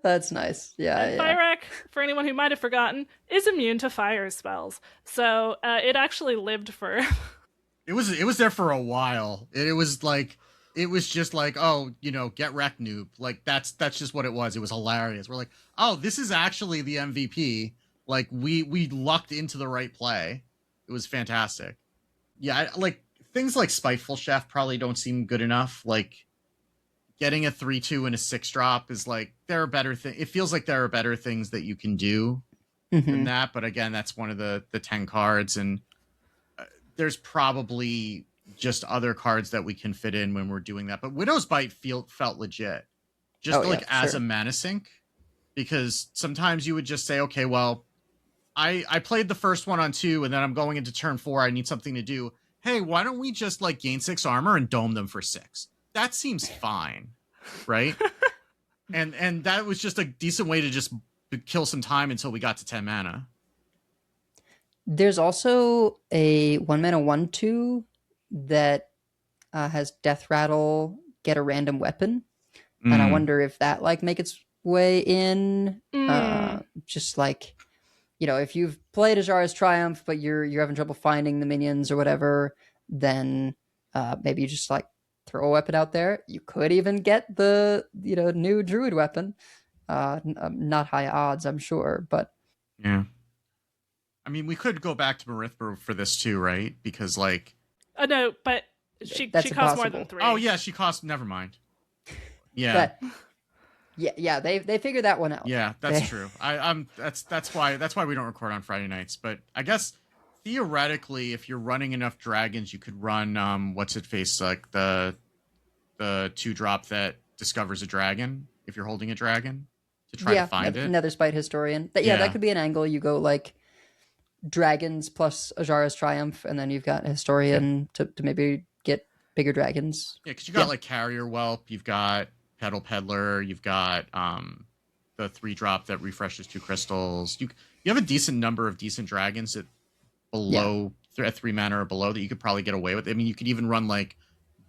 That's nice. Yeah, and Fire Rack, for anyone who might have forgotten, is immune to fire spells. So it actually lived for. It was there for a while. It was just like, oh, get wrecked, noob. Like that's just what it was. It was hilarious. We're like, oh, this is actually the MVP. Like we lucked into the right play. It was fantastic. Yeah, like things like Spiteful Chef probably don't seem good enough. Like getting a 3/2 and a 6-drop is like there are better things. It feels like there are better things that you can do than that. But again, that's one of the 10 cards, and there's probably just other cards that we can fit in when we're doing that. But Widow's Bite felt legit, just as a mana sink, because sometimes you would just say, okay, well, I played the first one on 2, and then I'm going into turn 4. I need something to do. Hey, why don't we just like gain 6 armor and dome them for 6? That seems fine, right? and that was just a decent way to just kill some time until we got to 10 mana. There's also a 1 mana 1/2 that has Death Rattle, get a random weapon, and I wonder if that like make its way in. Just like, if you've played Azara's Triumph but you're having trouble finding the minions or whatever, then maybe you just like throw a weapon out there. You could even get the new druid weapon. Not high odds, I'm sure, but yeah. I mean, we could go back to Marithra for this too, right? Because like, no, but she costs more than 3. Oh yeah, she costs. Never mind. Yeah. But, yeah, they figured that one out. Yeah, that's true. That's why we don't record on Friday nights. But I guess theoretically, if you're running enough dragons, you could run what's it face, like the 2-drop that discovers a dragon if you're holding a dragon to try to find it. Another Spite Historian. That could be an angle. You go like dragons plus Azara's Triumph, and then you've got Historian to maybe get bigger dragons. Yeah, because you got like Carrier Whelp, you've got Petal Peddler, you've got the 3-drop that refreshes 2 crystals. You have a decent number of decent dragons at below at 3 mana or below that you could probably get away with. I mean, you could even run like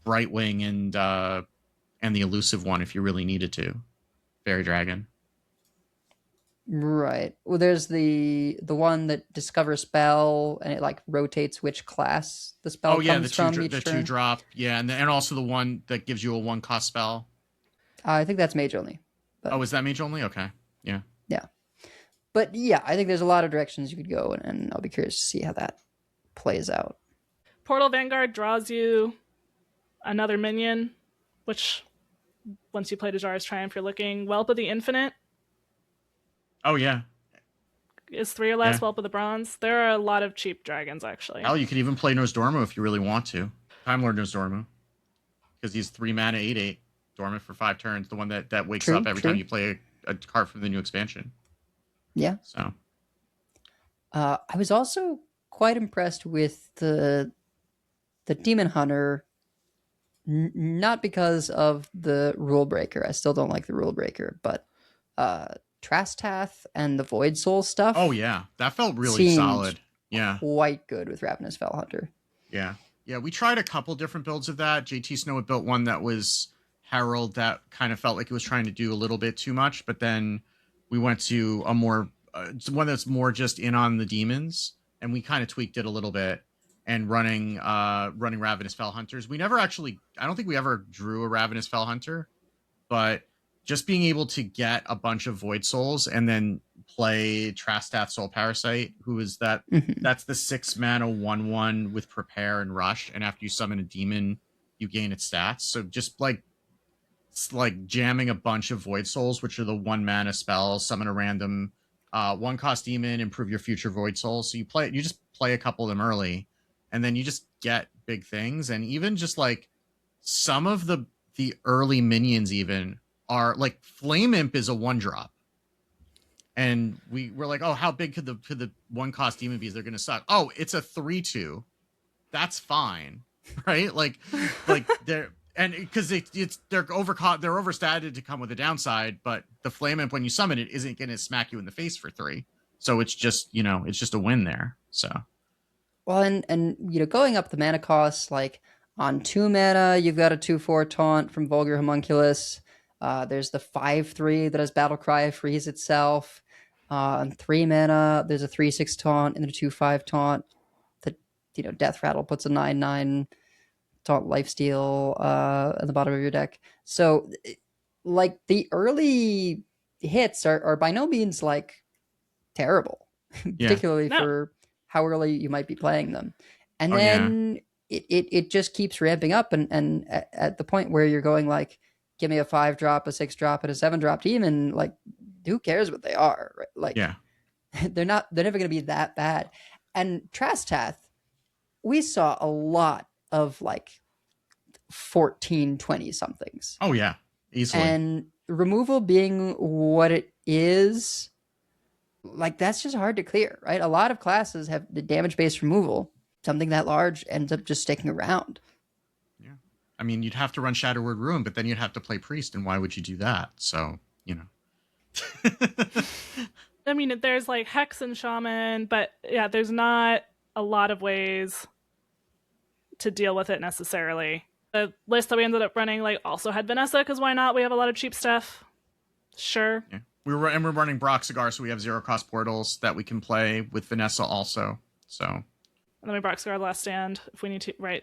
Brightwing and the elusive one if you really needed to. Fairy Dragon. Right. Well, there's the one that discovers spell and it like rotates which class the spell comes from each turn. 2-drop. Yeah, and also the one that gives you a 1-cost spell. I think that's mage only. But, is that mage only? Okay. Yeah. Yeah. But yeah, I think there's a lot of directions you could go, and I'll be curious to see how that plays out. Portal Vanguard draws you another minion, which once you play Azara's Triumph, you're looking. Whelp of the Infinite. Oh, yeah. Is 3 or less. Whelp of the Bronze. There are a lot of cheap dragons, actually. Hell, you could even play Nozdormu if you really want to. Time Lord Nozdormu. Because he's 3 mana, 8/8. Dormant for 5 turns. The one that wakes up every time you play a card from the new expansion. Yeah. So. I was also quite impressed with the Demon Hunter, not because of the Rule Breaker. I still don't like the Rule Breaker, but Trastath and the Void Soul stuff. Oh yeah, that felt really solid. Yeah, quite good with Ravenous Fellhunter. Yeah, we tried a couple different builds of that. JT Snow had built one that was Herald that kind of felt like it was trying to do a little bit too much, but then we went to a more one that's more just in on the demons, and we kind of tweaked it a little bit and running Ravenous Fellhunters. We never actually, I don't think we ever drew a Ravenous Fellhunter, but just being able to get a bunch of Void Souls and then play Trastath Soul Parasite, who is that, that's the 6 mana 1/1 with Prepare and Rush, and after you summon a demon, you gain its stats. So just like, it's like jamming a bunch of Void Souls, which are the 1 mana spells, summon a random 1-cost demon, improve your future Void Souls. So you just play a couple of them early, and then you just get big things. And even just like some of the early minions even are like Flame Imp is a 1-drop. And we're like, oh, how big could the 1-cost demon be? They're going to suck. Oh, it's a 3/2 that's fine, right? Like they're and because they're overstated to come with a downside, but the flame imp when you summon it isn't going to smack you in the face for 3, so it's just it's just a win there. So Well, and going up the mana costs, like on 2 mana, you've got a 2/4 taunt from Vulgar Homunculus. There's the 5/3 that has Battle Cry freeze itself. On 3 mana, there's a 3/6 taunt and a 2/5 taunt. That Death Rattle puts a 9/9 taunt lifesteal at the bottom of your deck. So, like the early hits are by no means like terrible, particularly No. for how early you might be playing them. And Oh, yeah. then it just keeps ramping up, and at the point where you're going like, give me a 5-drop, a 6-drop, and a 7-drop demon, like who cares what they are, right? Like yeah, they're never going to be that bad. And Trastath, we saw a lot of like 14, 20 somethings. oh yeah, easily. And removal being what it is, like that's just hard to clear, right? A lot of classes have the damage-based removal. Something that large ends up just sticking around. Yeah, I mean, you'd have to run Shadow Word Ruin, but then you'd have to play Priest, and why would you do that? So I mean, there's like Hex and Shaman, but yeah, there's not a lot of ways to deal with it necessarily. The list that we ended up running like also had Vanessa, because why not? We have a lot of cheap stuff. Sure. Yeah. We're running Broxigar, so we have 0-cost portals that we can play with Vanessa also. So, And then we Broxigar Last Stand if we need to, right?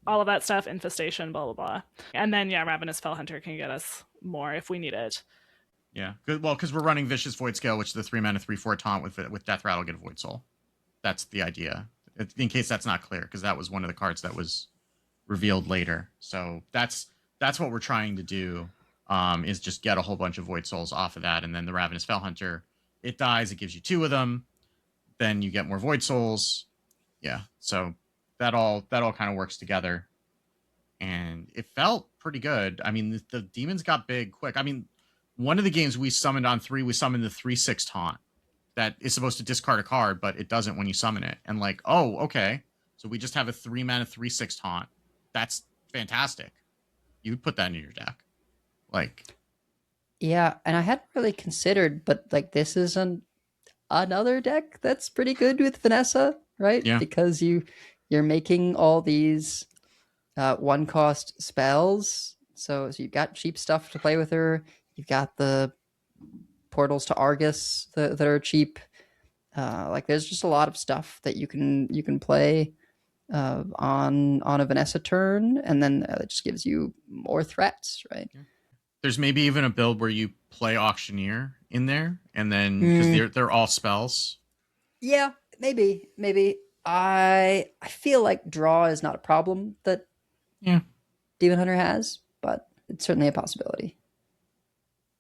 All of that stuff, Infestation, blah, blah, blah. And then, yeah, Ravenous Fellhunter can get us more if we need it. yeah, good. Well, because we're running Vicious Void Scale, which is the 3-mana 3/4 taunt with Death Rattle, get a Void Soul. That's the idea. In case that's not clear, because that was one of the cards that was revealed later. So that's what we're trying to do. Is just get a whole bunch of Void Souls off of that, and then the Ravenous Fellhunter, it dies, it gives you 2 of them, then you get more Void Souls. Yeah, so that all kind of works together, and it felt pretty good. I mean, the demons got big quick. I mean, one of the games we summoned on 3, we summoned the 3/6 taunt that is supposed to discard a card, but it doesn't when you summon it. And like, oh, okay, so we just have a 3-mana 3/6 taunt. That's fantastic. You would put that in your deck. Like, yeah, and I hadn't really considered, but like this is another deck that's pretty good with Vanessa, right? Yeah. Because you're making all these 1-cost spells, so you've got cheap stuff to play with her. You've got the portals to Argus that are cheap. Like there's just a lot of stuff that you can play on a Vanessa turn, and then it just gives you more threats, right? Yeah. There's maybe even a build where you play Auctioneer in there, and then because they're all spells. Yeah, maybe. I feel like draw is not a problem that Demon Hunter has, but it's certainly a possibility.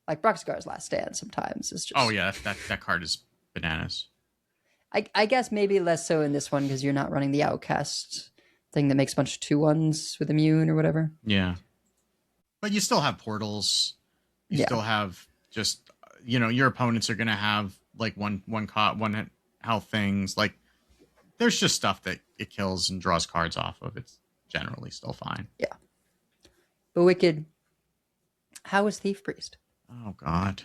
Like Broxigar's Last Stand sometimes is just. Oh yeah, that card is bananas. I guess maybe less so in this one because you're not running the Outcast thing that makes a bunch of 2/1s with immune or whatever. Yeah. But you still have portals. You still have just, your opponents are going to have like one health things. Like there's just stuff that it kills and draws cards off of. It's generally still fine. Yeah. But Wicked, how was Thief Priest? Oh God.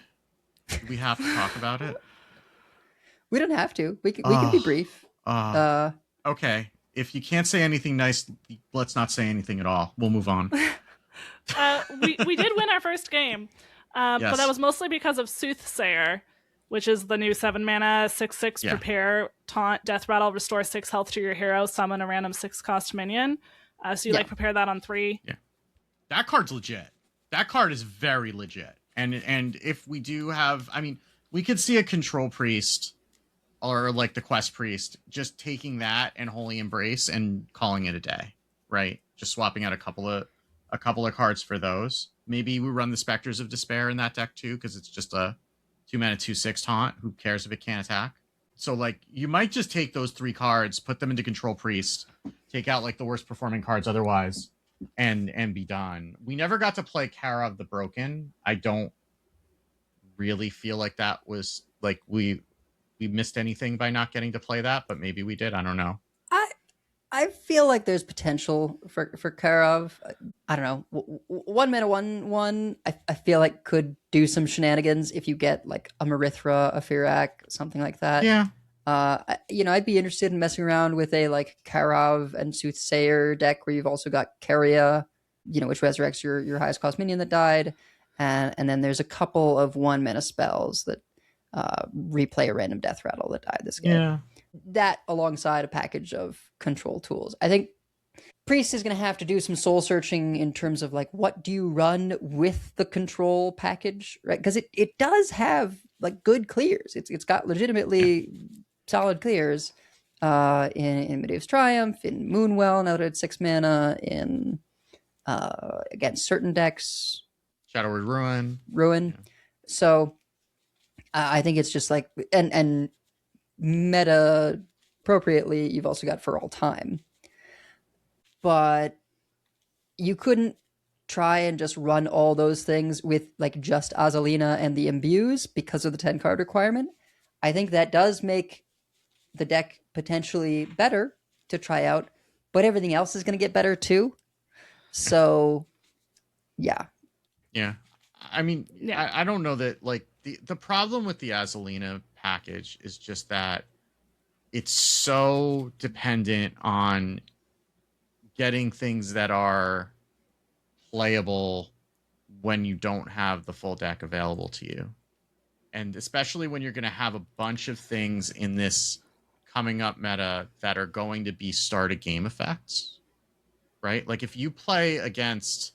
Do we have to talk about it? We don't have to. We can be brief. Okay. If you can't say anything nice, let's not say anything at all. We'll move on. We did win our first game, Yes. but that was mostly because of Soothsayer, which is the new 7-mana 6/6 prepare taunt death rattle, restore 6 health to your hero, summon a random 6-cost minion. So you prepare that on 3. Yeah, that card's legit. That card is very legit. And if we do have, I mean, we could see a control priest or like the quest priest just taking that and Holy Embrace and calling it a day, right? Just swapping out a couple of cards for those. Maybe we run the Specters of Despair in that deck too, because it's just a 2-mana 2/6 taunt. Who cares if it can't attack? So like you might just take those 3 cards, put them into Control Priest, take out like the worst performing cards otherwise, and be done. We never got to play Kara of the Broken. I don't really feel like that was like we missed anything by not getting to play that, but maybe we did. I don't know. I feel like there's potential for Karov. I don't know. 1 mana 1/1. I feel like could do some shenanigans if you get like a Marithra, a Firak, something like that. Yeah. I'd be interested in messing around with a like Karov and Soothsayer deck where you've also got Keria, which resurrects your highest cost minion that died, and then there's a couple of 1 mana spells that replay a random death rattle that died this game. Yeah. That alongside a package of control tools. I think Priest is going to have to do some soul searching in terms of like what do you run with the control package, right? Because it does have like good clears. It's got legitimately solid clears in Medea's Triumph, in Moonwell, now that it's 6 mana, in against certain decks. Shadowward Ruin. Yeah. So I think it's just like and meta appropriately, you've also got For All Time. But you couldn't try and just run all those things with like just Azalina and the Imbues because of the 10 card requirement. I think that does make the deck potentially better to try out, but everything else is going to get better too. So, yeah. Yeah. I mean, I don't know that like the problem with the Azalina package is just that it's so dependent on getting things that are playable when you don't have the full deck available to you. And especially when you're going to have a bunch of things in this coming up meta that are going to be start a game effects, right? Like if you play against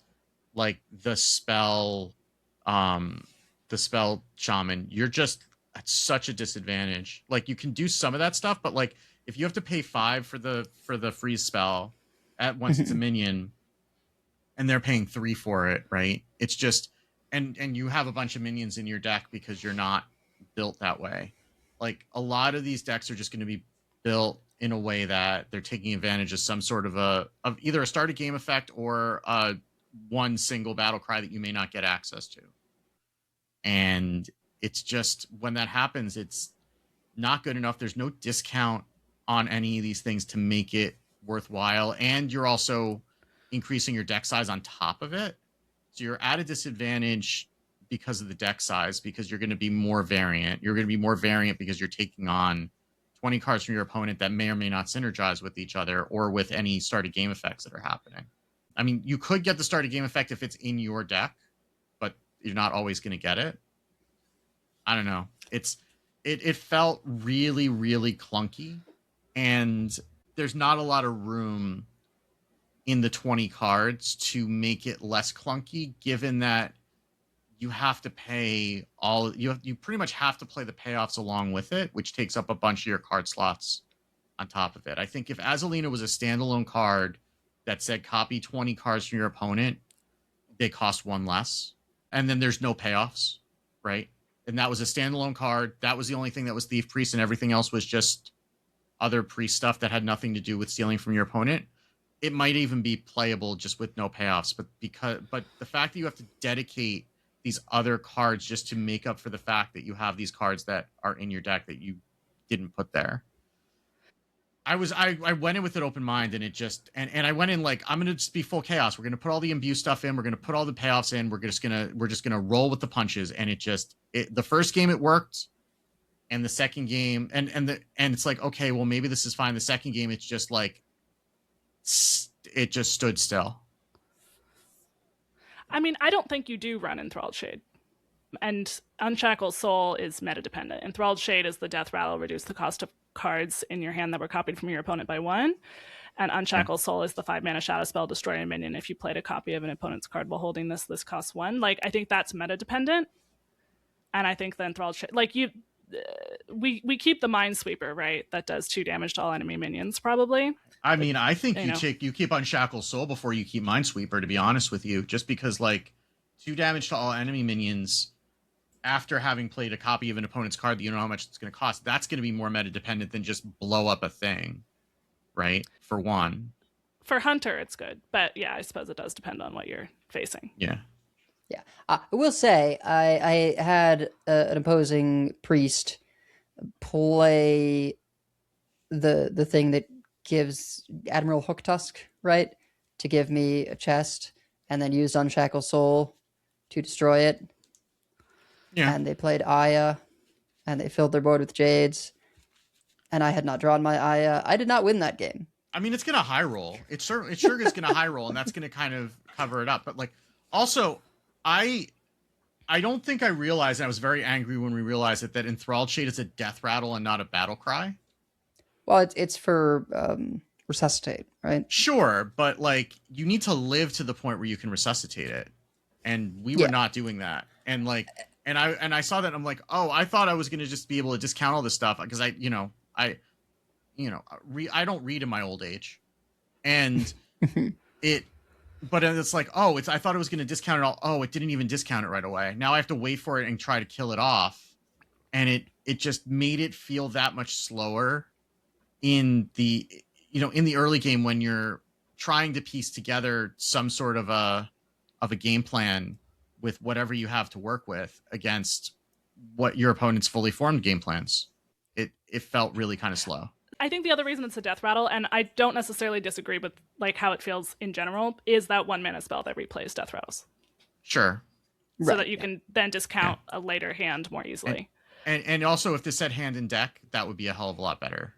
like the spell shaman, you're just at such a disadvantage. Like you can do some of that stuff, but like if you have to pay 5 for the freeze spell at once it's a minion and they're paying 3 for it, right? It's just and you have a bunch of minions in your deck because you're not built that way. Like a lot of these decks are just going to be built in a way that they're taking advantage of some sort of either a start a game effect or one single battle cry that you may not get access to. And it's just when that happens, it's not good enough. There's no discount on any of these things to make it worthwhile. And you're also increasing your deck size on top of it. So you're at a disadvantage because of the deck size, because you're going to be more variant. You're going to be more variant because you're taking on 20 cards from your opponent that may or may not synergize with each other or with any started game effects that are happening. I mean, you could get the started game effect if it's in your deck, but you're not always going to get it. I don't know. It felt really, really clunky, and there's not a lot of room in the 20 cards to make it less clunky, given that you have to pay you pretty much have to play the payoffs along with it, which takes up a bunch of your card slots on top of it. I think if Azalina was a standalone card that said copy 20 cards from your opponent, they cost 1 less. And then there's no payoffs, right? And that was a standalone card. That was the only thing that was Thief Priest, and everything else was just other priest stuff that had nothing to do with stealing from your opponent. It might even be playable just with no payoffs, but the fact that you have to dedicate these other cards just to make up for the fact that you have these cards that are in your deck that you didn't put there. I went in with an open mind, and it just and I went in like, I'm gonna just be full chaos. We're gonna put all the imbue stuff in, we're gonna put all the payoffs in, we're just gonna roll with the punches. And the first game it worked, and the second game and it's like, okay, well maybe this is fine. The second game it's just like it just stood still. I mean, I don't think you do run Enthralled Shade. And Unshackled Soul is meta dependent. Enthralled Shade is the death rattle, reduce the cost of cards in your hand that were copied from your opponent by 1. And Unshackled Soul is the 5 mana shadow spell, destroy a minion. If you played a copy of an opponent's card while holding this costs 1. Like, I think that's meta dependent. And I think the Enthralled Shade, like we keep the Minesweeper, right? That does 2 damage to all enemy minions, probably. I mean, I think you keep Unshackled Soul before you keep Minesweeper, to be honest with you, just because like 2 damage to all enemy minions after having played a copy of an opponent's card that you don't know how much it's going to cost, that's going to be more meta dependent than just blow up a thing, right? For 1. For Hunter, it's good. But yeah, I suppose it does depend on what you're facing. Yeah. Yeah. I will say, I had an opposing priest play the thing that gives Admiral Hooktusk, right, to give me a chest, and then used Unshackle Soul to destroy it. Yeah. And they played Aya, and they filled their board with Jades, and I had not drawn my Aya. I did not win that game. I mean, it's gonna high roll. It sure is gonna high roll, and that's gonna kind of cover it up. But like, also, I don't think I realized. And I was very angry when we realized that Enthralled Shade is a death rattle and not a battle cry. Well, it's for resuscitate, right? Sure, but like, you need to live to the point where you can resuscitate it, and we were not doing that. And like, and I saw that, and I'm like, oh, I thought I was gonna just be able to discount all this stuff because I don't read in my old age, and but it's like, oh, I thought it was going to discount it all. Oh, it didn't even discount it right away. Now I have to wait for it and try to kill it off, and it just made it feel that much slower in the early game when you're trying to piece together some sort of a game plan with whatever you have to work with against what your opponent's fully formed game plans. It felt really kind of slow. I think the other reason it's a death rattle, and I don't necessarily disagree with like how it feels in general, is that 1 mana spell that replays death rattles. Sure. So that you can then discount a later hand more easily. And also, if this said hand in deck, that would be a hell of a lot better.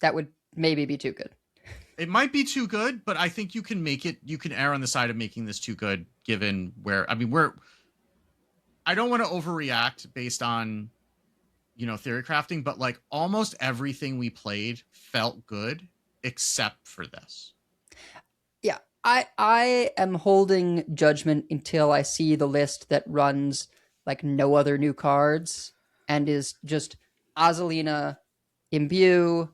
That would maybe be too good. It might be too good, but I think you can make it. You can err on the side of making this too good, given where I don't want to overreact based on theory crafting, but like almost everything we played felt good except for this. Yeah, I am holding judgment until I see the list that runs like no other new cards and is just Azalina, Imbue,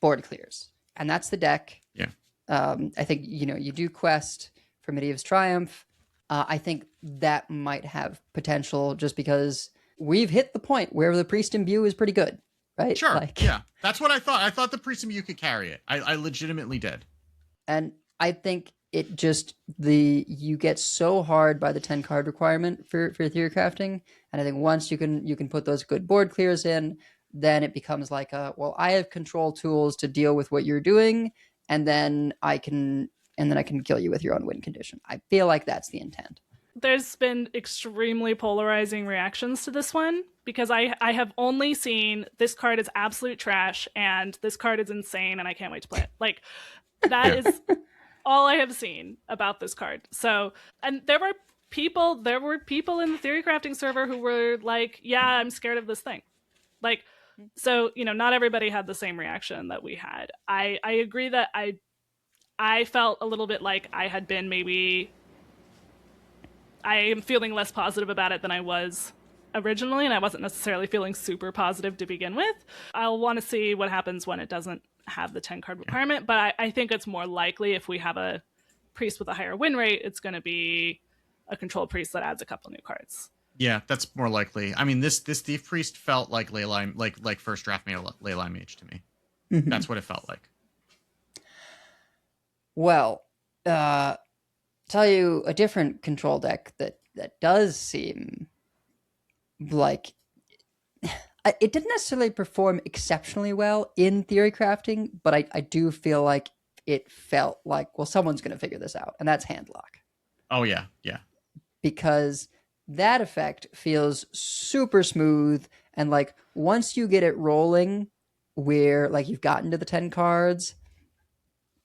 board clears. And that's the deck. Yeah. I think, you do Quest for Medivh's Triumph. I think that might have potential just because we've hit the point where the Priest Imbue is pretty good, right? Sure. Yeah. That's what I thought. I thought the Priest Imbue could carry it. I legitimately did. And I think it just, you get so hard by the 10 card requirement for theory crafting. And I think once you can put those good board clears in, then it becomes like I have control tools to deal with what you're doing. And then I can kill you with your own win condition. I feel like that's the intent. There's been extremely polarizing reactions to this one because I have only seen this card is absolute trash and this card is insane and I can't wait to play it. Like, that is all I have seen about this card. So, and there were people in the theory crafting server who were like, yeah, I'm scared of this thing. Like, so, not everybody had the same reaction that we had. I agree that I felt a little bit like I had been I am feeling less positive about it than I was originally, and I wasn't necessarily feeling super positive to begin with. I'll want to see what happens when it doesn't have the 10 card requirement, but I think it's more likely if we have a priest with a higher win rate, it's going to be a controlled priest that adds a couple new cards. Yeah, that's more likely. I mean, this Thief Priest felt like Leyline, like first draft Leyline Mage to me. Mm-hmm. That's what it felt like. Well, tell you a different control deck that does seem like it didn't necessarily perform exceptionally well in theory crafting, but I do feel like it felt like, well, someone's going to figure this out, and that's Handlock. Oh, yeah. Because that effect feels super smooth, and like once you get it rolling where like you've gotten to the 10 cards,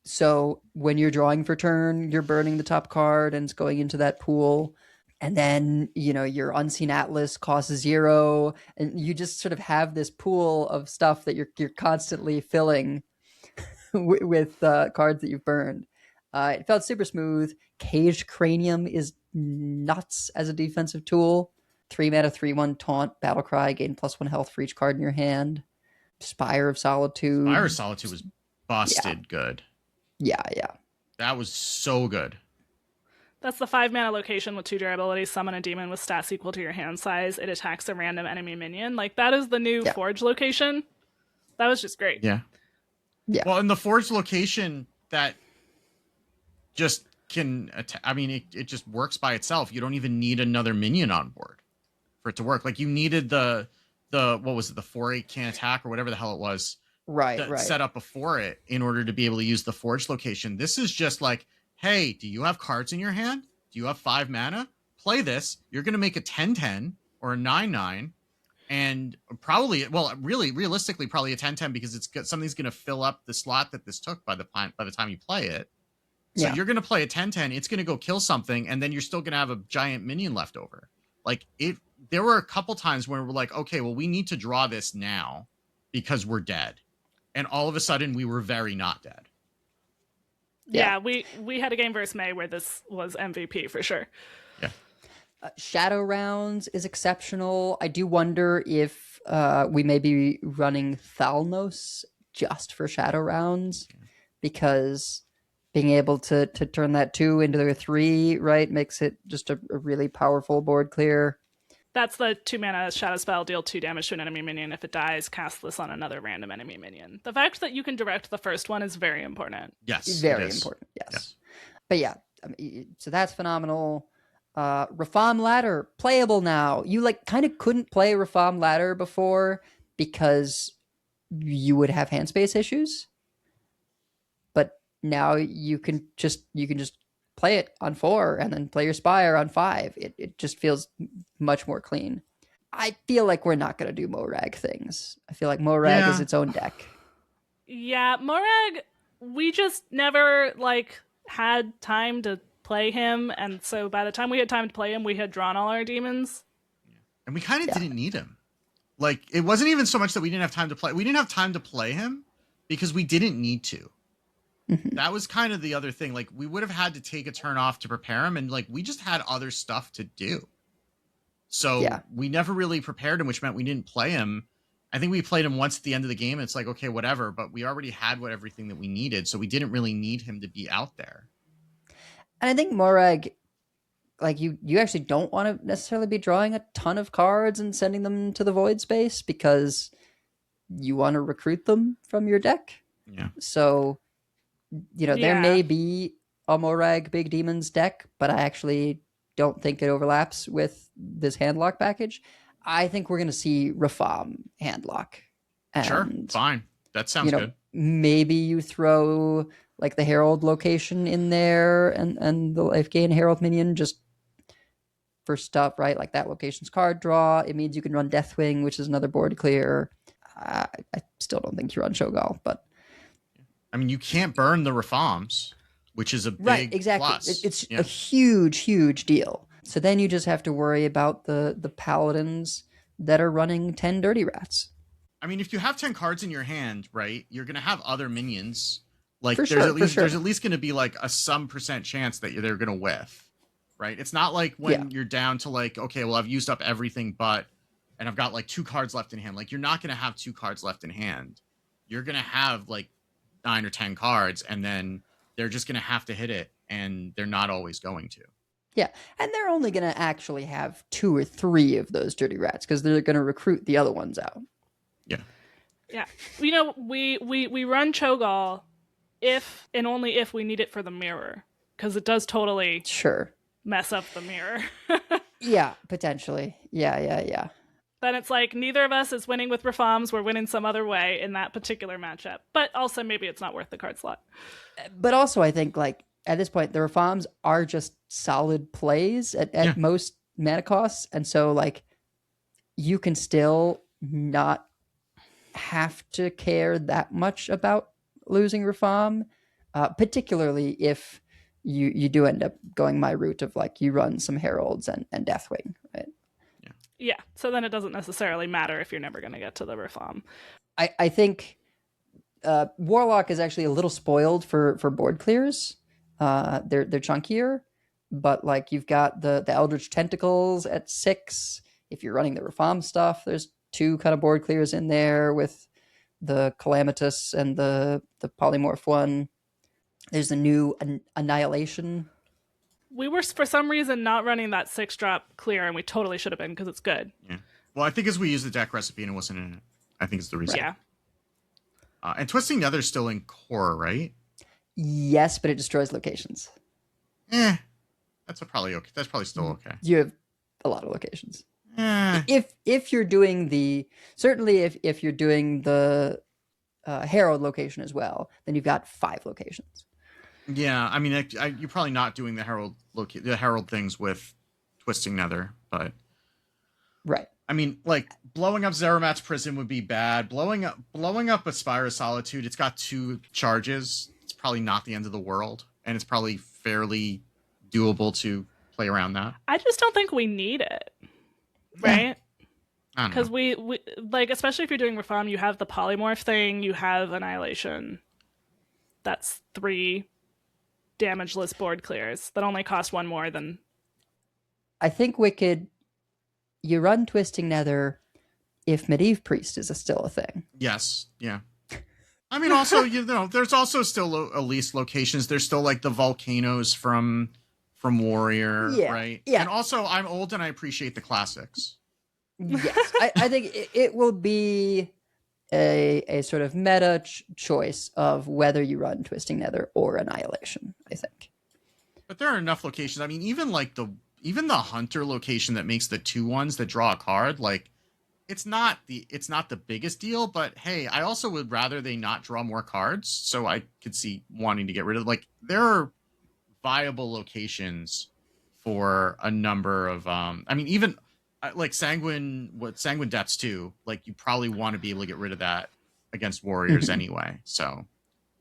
so when you're drawing for turn, you're burning the top card and it's going into that pool. And then, your Unseen Atlas costs 0. And you just sort of have this pool of stuff that you're constantly filling with cards that you've burned. It felt super smooth. Caged Cranium is nuts as a defensive tool. 3 mana, 3/1 Taunt, Battlecry, gain +1 health for each card in your hand. Spire of Solitude. Spire of Solitude was busted good. Yeah. That was so good. That's the 5 mana location with 2 durability. Summon a demon with stats equal to your hand size. It attacks a random enemy minion. Like, that is the new Forge location. That was just great. Yeah. Well, in the Forge location, that just can it just works by itself. You don't even need another minion on board for it to work. Like, you needed the what was it, the 4/8 can't attack or whatever the hell it was Right. set up before it in order to be able to use the forge location. This is just like, hey, do you have cards in your hand? Do you have 5 mana? Play this. You're going to make a 10/10 or a 9/9, and probably, well, really, realistically, probably a 10/10 because something's going to fill up the slot that this took by the time you play it. So you're going to play a 10/10. It's going to go kill something, and then you're still going to have a giant minion left over. Like it. There were a couple times where we're like, okay, well, we need to draw this now because we're dead. And all of a sudden, we were very not dead. Yeah, we had a game versus May where this was MVP for sure. Yeah. Shadow Rounds is exceptional. I do wonder if we may be running Thalnos just for Shadow Rounds, because being able to turn that 2 into a 3, right, makes it just a really powerful board clear. That's the 2 mana shadow spell, deal 2 damage to an enemy minion. If it dies, cast this on another random enemy minion. The fact that you can direct the first one is very important. Yes. Very important, yes. But yeah, I mean, so that's phenomenal. Rafam Ladder, playable now. You like kind of couldn't play Rafam Ladder before because you would have hand space issues. But now you can just play it on 4 and then play your Spire on 5. It just feels much more clean. I feel like we're not going to do Morag things. I feel like Morag is its own deck. Yeah, Morag, we just never had time to play him, and so by the time we had time to play him, we had drawn all our demons. And we kind of didn't need him. Like, it wasn't even so much that we didn't have time to play. We didn't have time to play him because we didn't need to. That was kind of the other thing. Like, we would have had to take a turn off to prepare him, and like we just had other stuff to do. So we never really prepared him, which meant we didn't play him. I think we played him once at the end of the game. And it's like, okay, whatever. But we already had everything that we needed, so we didn't really need him to be out there. And I think Morag, like you actually don't want to necessarily be drawing a ton of cards and sending them to the void space because you want to recruit them from your deck. Yeah. So, there may be a Morag Big Demons deck, but I actually don't think it overlaps with this handlock package. I think we're going to see Rafam handlock. Sure, fine. That sounds good. Maybe you throw like the Herald location in there and the life gain Herald minion just for stuff, right? Like that location's card draw. It means you can run Deathwing, which is another board clear. I still don't think you run Shogal, but I mean, you can't burn the Rafams, which is a big plus. It's a huge deal. So then you just have to worry about the paladins that are running 10 Dirty Rats. I mean, if you have 10 cards in your hand, right, you're going to have other minions. Like, there's at least going to be like some percent chance that they're going to whiff, right? It's not like when you're down to like, okay, well, I've used up everything and I've got like 2 cards left in hand. Like, you're not going to have 2 cards left in hand. You're going to have like 9 or 10 cards, and then they're just going to have to hit it, and they're not always going to. Yeah, and they're only going to actually have 2 or 3 of those Dirty Rats because they're going to recruit the other ones out. Yeah. Yeah. We run Cho'Gall if and only if we need it for the mirror, because it does totally mess up the mirror. Yeah, potentially. Yeah. Then it's like neither of us is winning with Rafams. We're winning some other way in that particular matchup. But also maybe it's not worth the card slot. But also I think like at this point the Rafams are just solid plays at most mana costs. And so like you can still not have to care that much about losing Rafam, particularly if you do end up going my route of like you run some Heralds and Deathwing, right? Yeah, so then it doesn't necessarily matter if you're never going to get to the Rafam. I think Warlock is actually a little spoiled for board clears. They're chunkier, but like you've got the Eldritch Tentacles at 6. If you're running the Rafam stuff, there's 2 kind of board clears in there with the Calamitous and the Polymorph one. There's a new Annihilation. We were, for some reason, not running that 6-drop clear, and we totally should have been, because it's good. Yeah. Well, I think as we used the deck recipe and it wasn't in it. I think it's the reason. Yeah. And Twisting Nether's still in core, right? Yes, but it destroys locations. That's probably okay. That's probably still okay. You have a lot of locations. If you're doing if you're doing the Herald location as well, then you've got 5 locations. Yeah, I mean, you're probably not doing the Herald things with Twisting Nether, but Right. I mean, like blowing up Zeramat's prison would be bad. Blowing up Aspire of Solitude, it's got 2 charges. It's probably not the end of the world, and it's probably fairly doable to play around that. I just don't think we need it, right? Because we like, especially if you're doing Reform, you have the polymorph thing, you have Annihilation. That's 3 damageless board clears that only cost 1 more than. I think Wicked, you run Twisting Nether if Medivh Priest is still a thing. Yes, yeah. I mean, also, there's also still Elise locations. There's still like the volcanoes from Warrior, right? Yeah. And also, I'm old and I appreciate the classics. Yes, I think it will be a sort of meta choice of whether you run Twisting Nether or Annihilation, I think. But there are enough locations. I mean, even the Hunter location that makes the 2/1s that draw a card, like it's not the biggest deal, but hey, I also would rather they not draw more cards, so I could see wanting to get rid of, like, there are viable locations for a number of I mean, even like Sanguine Depths too, like you probably want to be able to get rid of that against Warriors anyway. So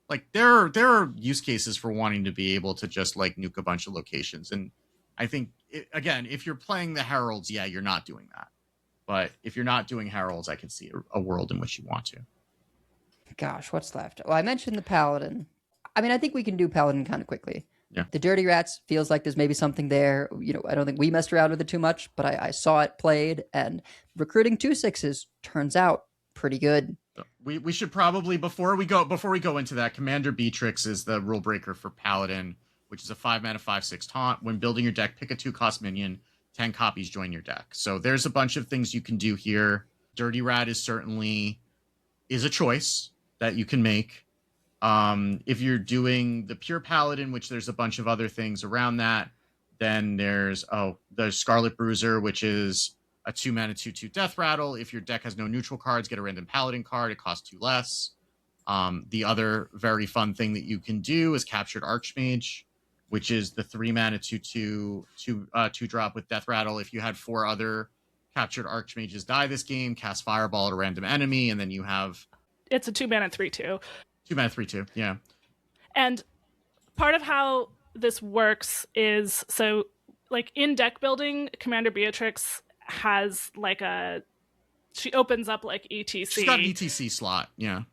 like there are use cases for wanting to be able to just like nuke a bunch of locations. And I think again, if you're playing the Heralds, yeah, you're not doing that. But if you're not doing Heralds, I can see a world in which you want to. Gosh, what's left? Well, I mentioned the Paladin. I mean, I think we can do Paladin kind of quickly. Yeah. The Dirty Rats feels like there's maybe something there. I don't think we messed around with it too much, but I saw it played, and recruiting 2/6s turns out pretty good. We should probably before we go into that, Commander Beatrix is the rule breaker for Paladin, which is a 5-mana 5/6 taunt. When building your deck, pick a 2-cost minion. 10 copies join your deck. So there's a bunch of things you can do here. Dirty Rat is a choice that you can make. If you're doing the pure Paladin, which there's a bunch of other things around that, then there's Scarlet Bruiser, which is a 2-mana 2/2 Death Rattle. If your deck has no neutral cards, get a random Paladin card. It costs 2 less. The other very fun thing that you can do is Captured Archmage, which is the 3-mana 2/2 2-drop with Death Rattle. If you had 4 other Captured Archmages die this game, cast Fireball at a random enemy, and then you have... It's a 2-mana 3/2. 2-mana 3/2, yeah. And part of how this works is, so like in deck building, Commander Beatrix has like she opens up like ETC. She's got an ETC slot, yeah.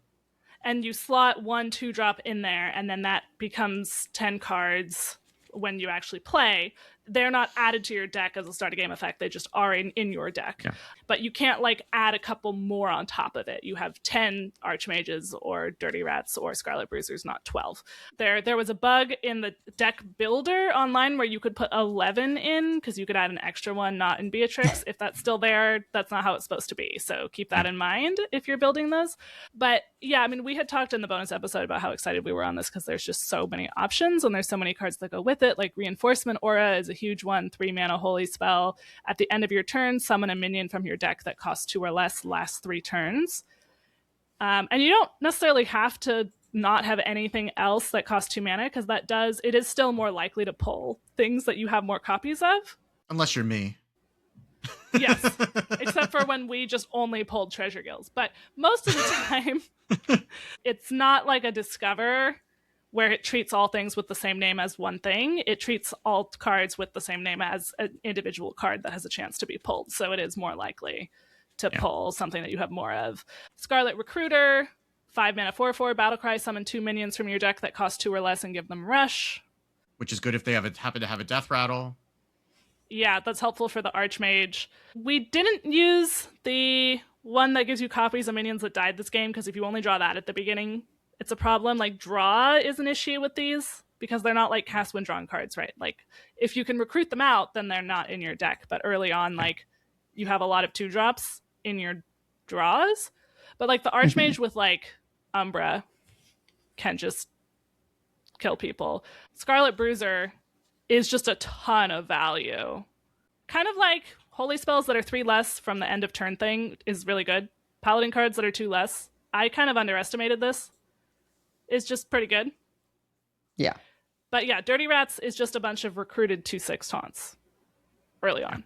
And you slot 1 2-drop in there, and then that becomes 10 cards when you actually play. They're not added to your deck as a start of game effect. They just are in your deck. Yeah. But you can't like add a couple more on top of it. You have 10 Archmages or Dirty Rats or Scarlet Bruisers, not 12. There was a bug in the deck builder online where you could put 11 in because you could add an extra one not in Beatrix. If that's still there, that's not how it's supposed to be. So keep that in mind if you're building those. But yeah, I mean, we had talked in the bonus episode about how excited we were on this because there's just so many options and there's so many cards that go with it. Like Reinforcement Aura is a huge one, 3-mana holy spell. At the end of your turn, summon a minion from your deck that costs 2 or less, lasts 3 turns. And you don't necessarily have to not have anything else that costs 2 mana because it is still more likely to pull things that you have more copies of. Unless you're me. Yes, except for when we just only pulled Treasure Guilds. But most of the time, it's not like a Discover where it treats all things with the same name as one thing. It treats all cards with the same name as an individual card that has a chance to be pulled. So it is more likely to pull something that you have more of. Scarlet Recruiter, 5-mana 4/4 Battlecry, summon 2 minions from your deck that cost 2 or less and give them Rush. Which is good if they happen to have a Death Rattle. Yeah, that's helpful for the Archmage. We didn't use the one that gives you copies of minions that died this game because if you only draw that at the beginning, it's a problem. Like, draw is an issue with these because they're not like cast when drawn cards, right? Like, if you can recruit them out, then they're not in your deck. But early on, like, you have a lot of 2-drops in your draws. But like the Archmage with like Umbra can just kill people. Scarlet Bruiser is just a ton of value. Kind of like holy spells that are 3 less from the end of turn thing is really good. Paladin cards that are 2 less I kind of underestimated this, is just pretty good. Yeah. But yeah, Dirty Rats is just a bunch of recruited 2/6 taunts early on.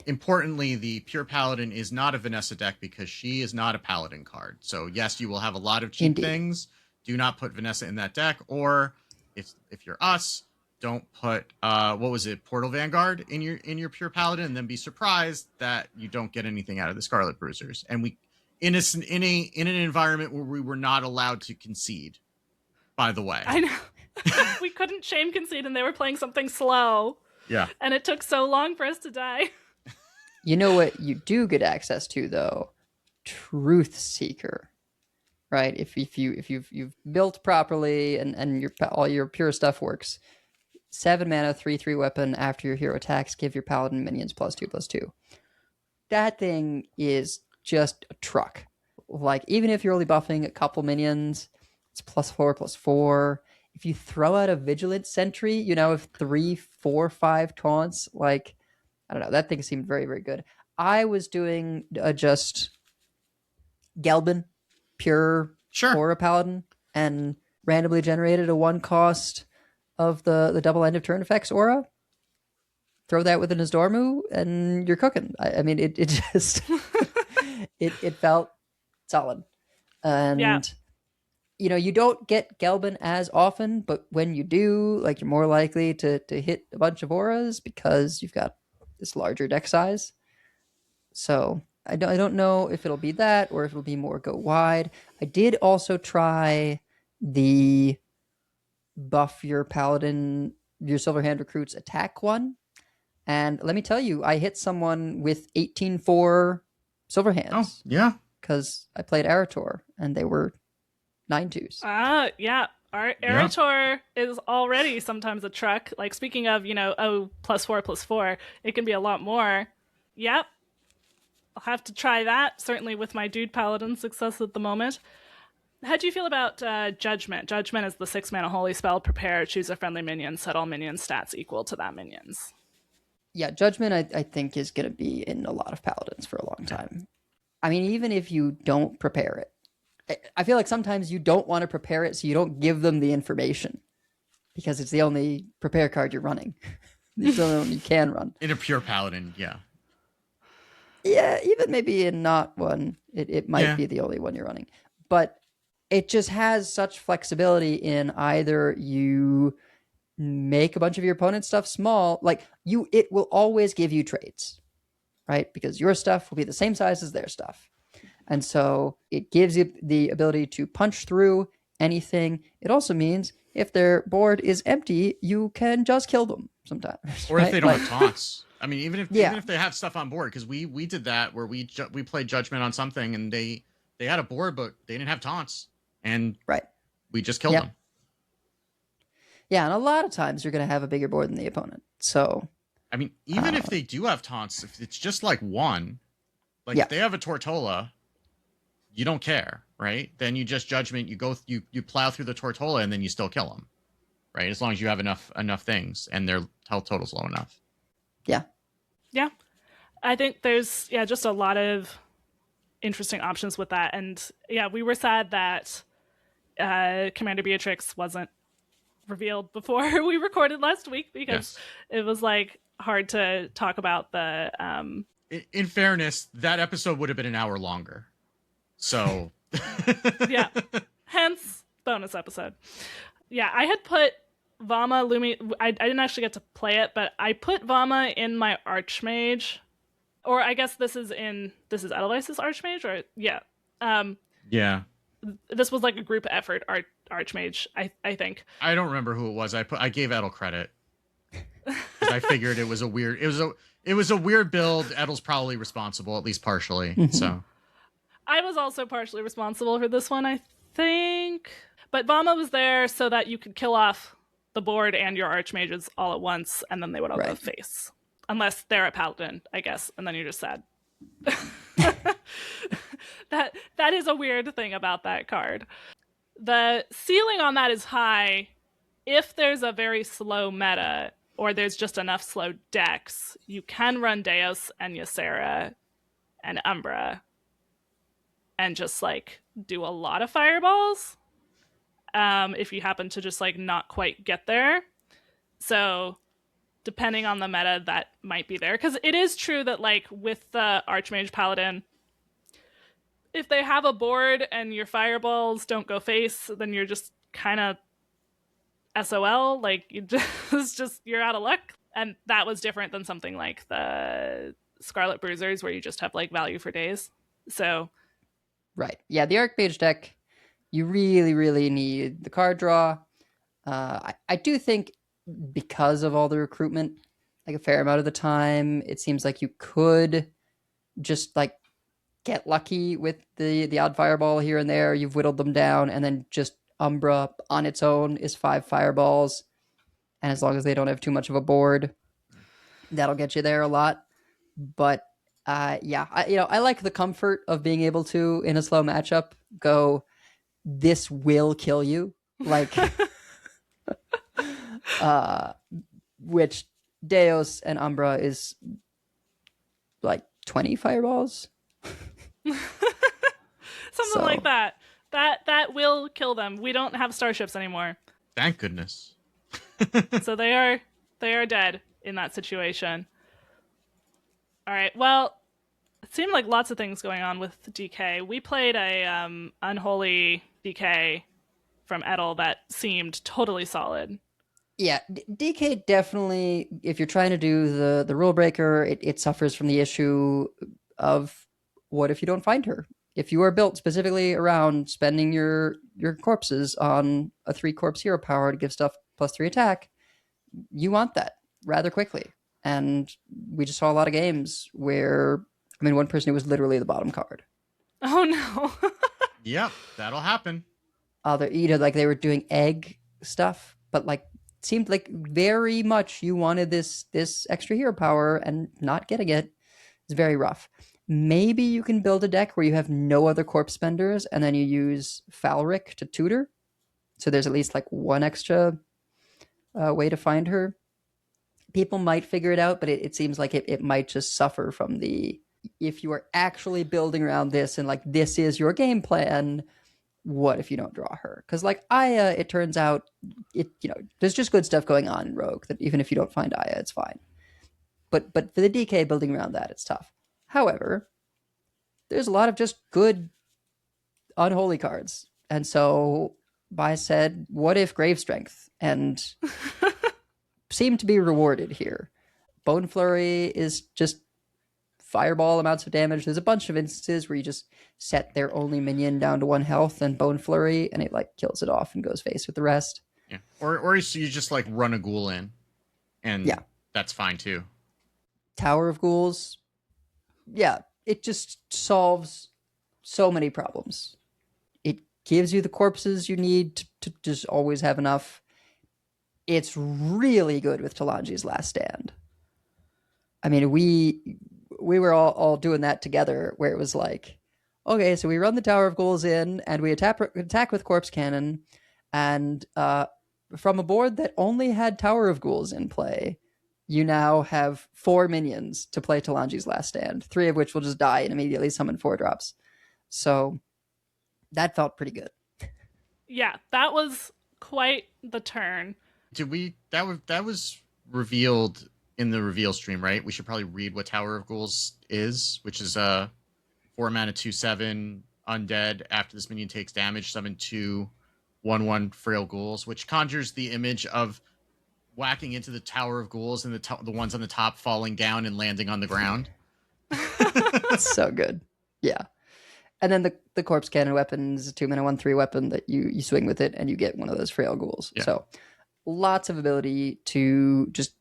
Importantly, the Pure Paladin is not a Vanessa deck because she is not a Paladin card. So yes, you will have a lot of cheap things. Do not put Vanessa in that deck. Or if you're us, don't put what was it, Portal Vanguard in your Pure Paladin, and then be surprised that you don't get anything out of the Scarlet Bruisers. And we in an environment where we were not allowed to concede. By the way, I know. We couldn't shame Concede, and they were playing something slow. Yeah. And it took so long for us to die. You know what you do get access to though? Truth Seeker. Right? If you've built properly and all your pure stuff works. 7 mana, 3/3 weapon after your hero attacks, give your paladin minions +2/+2. That thing is just a truck. Like, even if you're only buffing a couple minions, it's +4/+4. If you throw out a Vigilant Sentry, if 3, 4, 5 taunts, like, I don't know, that thing seemed very, very good. I was doing just Gelbin, pure Aura Paladin, and randomly generated a 1 cost of the double end of turn effects aura. Throw that with an Azdormu, and you're cooking. I mean, it just it felt solid. And you don't get Gelbin as often, but when you do, like, you're more likely to hit a bunch of auras because you've got this larger deck size. So I don't know if it'll be that or if it'll be more go wide. I did also try the buff your paladin, your Silverhand recruits attack one. And let me tell you, I hit someone with 18-4 Silverhands. Oh, yeah. Because I played Arator and they were 9/2s. Yeah. Our Arator is already sometimes a truck. Like, speaking of, +4/+4, it can be a lot more. Yep. I'll have to try that, certainly with my Dude Paladin success at the moment. How do you feel about Judgment? Judgment is the 6 mana holy spell. Prepare, choose a friendly minion, set all minion stats equal to that minion's. Yeah, Judgment I think is going to be in a lot of Paladins for a long time. I mean, even if you don't prepare it, I feel like sometimes you don't want to prepare it, so you don't give them the information because it's the only prepare card you're running. It's the only one you can run. In a Pure Paladin, yeah. Yeah, even maybe in not one, it might be the only one you're running. But it just has such flexibility in either you make a bunch of your opponent's stuff small, it will always give you trades, right? Because your stuff will be the same size as their stuff. And so it gives you the ability to punch through anything. It also means if their board is empty, you can just kill them sometimes. Or right? if they don't have taunts. I mean, even if they have stuff on board, because we did that where we played Judgment on something and they had a board, but they didn't have taunts. And we just killed them. Yeah, and a lot of times you're going to have a bigger board than the opponent. So, I mean, even if they do have taunts, if it's just like one, if they have a Tortola, you don't care, right? Then you just Judgment, you plow through the Tortola, and then you still kill them, right? As long as you have enough things and their health total's low enough. Yeah. I think there's just a lot of interesting options with that. And we were sad that Commander Beatrix wasn't revealed before we recorded last week because it was hard to talk about the in fairness, that episode would have been an hour longer. So hence bonus episode. I had put Vama Lumi. I didn't actually get to play it, but I put Vama in my Archmage, or I guess this is Edelweiss's Archmage, or this was like a group effort Archmage, I think. I don't remember who it was. I gave Edel credit. I figured it was a weird build. Edel's probably responsible, at least partially. So I was also partially responsible for this one, I think. But Vama was there so that you could kill off the board and your Archmages all at once, and then they would all go face. Unless they're a Paladin, I guess, and then you're just sad. That is a weird thing about that card. The ceiling on that is high if there's a very slow meta, or there's just enough slow decks. You can run Deos and Ysera and Umbra and just like do a lot of fireballs. If you happen to just like not quite get there. So depending on the meta, that might be there. Because it is true that like with the Archmage Paladin, if they have a board and your fireballs don't go face, then you're just kind of SOL. Like you just you're out of luck. And that was different than something like the Scarlet Bruisers, where you just have like value for days. So Right. Yeah, the Archmage deck, you really, really need the card draw. I do think because of all the recruitment, like a fair amount of the time, it seems like you could just like get lucky with the odd fireball here and there. You've whittled them down, and then just Umbra on its own is 5 fireballs. And as long as they don't have too much of a board, that'll get you there a lot. But yeah, I like the comfort of being able to, in a slow matchup, go, this will kill you. Like, which Deos and Umbra is like 20 fireballs. Something like that. That will kill them. We don't have starships anymore. Thank goodness. So they are dead in that situation. All right. Well, it seemed like lots of things going on with DK. We played a unholy DK from Edel that seemed totally solid. Yeah, DK definitely, if you're trying to do the rule breaker, it suffers from the issue of what if you don't find her? If you are built specifically around spending your corpses on a 3 corpse hero power to give stuff +3 attack, you want that rather quickly. And we just saw a lot of games where, I mean, one person who was literally the bottom card. Oh no. Yep, that'll happen. Like they were doing egg stuff, but like seemed like very much you wanted this extra hero power and not getting it is very rough. Maybe you can build a deck where you have no other corpse spenders and then you use Falric to tutor. So there's at least like one extra way to find her. People might figure it out, but it seems like it might just suffer from the, if you are actually building around this and like this is your game plan, what if you don't draw her? Because like Aya, it turns out there's just good stuff going on in Rogue that even if you don't find Aya, it's fine. But for the DK building around that, it's tough. However, there's a lot of just good unholy cards. And so I said, what if Grave Strength? And seem to be rewarded here. Bone Flurry is just fireball amounts of damage. There's a bunch of instances where you just set their only minion down to 1 health and Bone Flurry, and it like kills it off and goes face with the rest. Yeah, or you just like run a ghoul in, and yeah, that's fine too. Tower of Ghouls, yeah, it just solves so many problems. It gives you the corpses you need to just always have enough. It's really good with Talanji's Last Stand. I mean, we were all doing that together, where it was like, okay, so we run the Tower of Ghouls in, and we attack with Corpse Cannon, and from a board that only had Tower of Ghouls in play, you now have 4 minions to play Talanji's Last Stand, 3 of which will just die and immediately summon 4-drops. So that felt pretty good. Yeah, that was quite the turn. That was revealed in the reveal stream, right? We should probably read what Tower of Ghouls is, which is a 4 mana 2/7 undead. After this minion takes damage, summon 2 1/1 frail ghouls, which conjures the image of whacking into the Tower of Ghouls and the ones on the top falling down and landing on the ground. So good. Yeah. And then the Corpse Cannon weapon is a 2 mana 1/3 weapon that you swing with it and you get one of those frail ghouls. Yeah. So lots of ability to just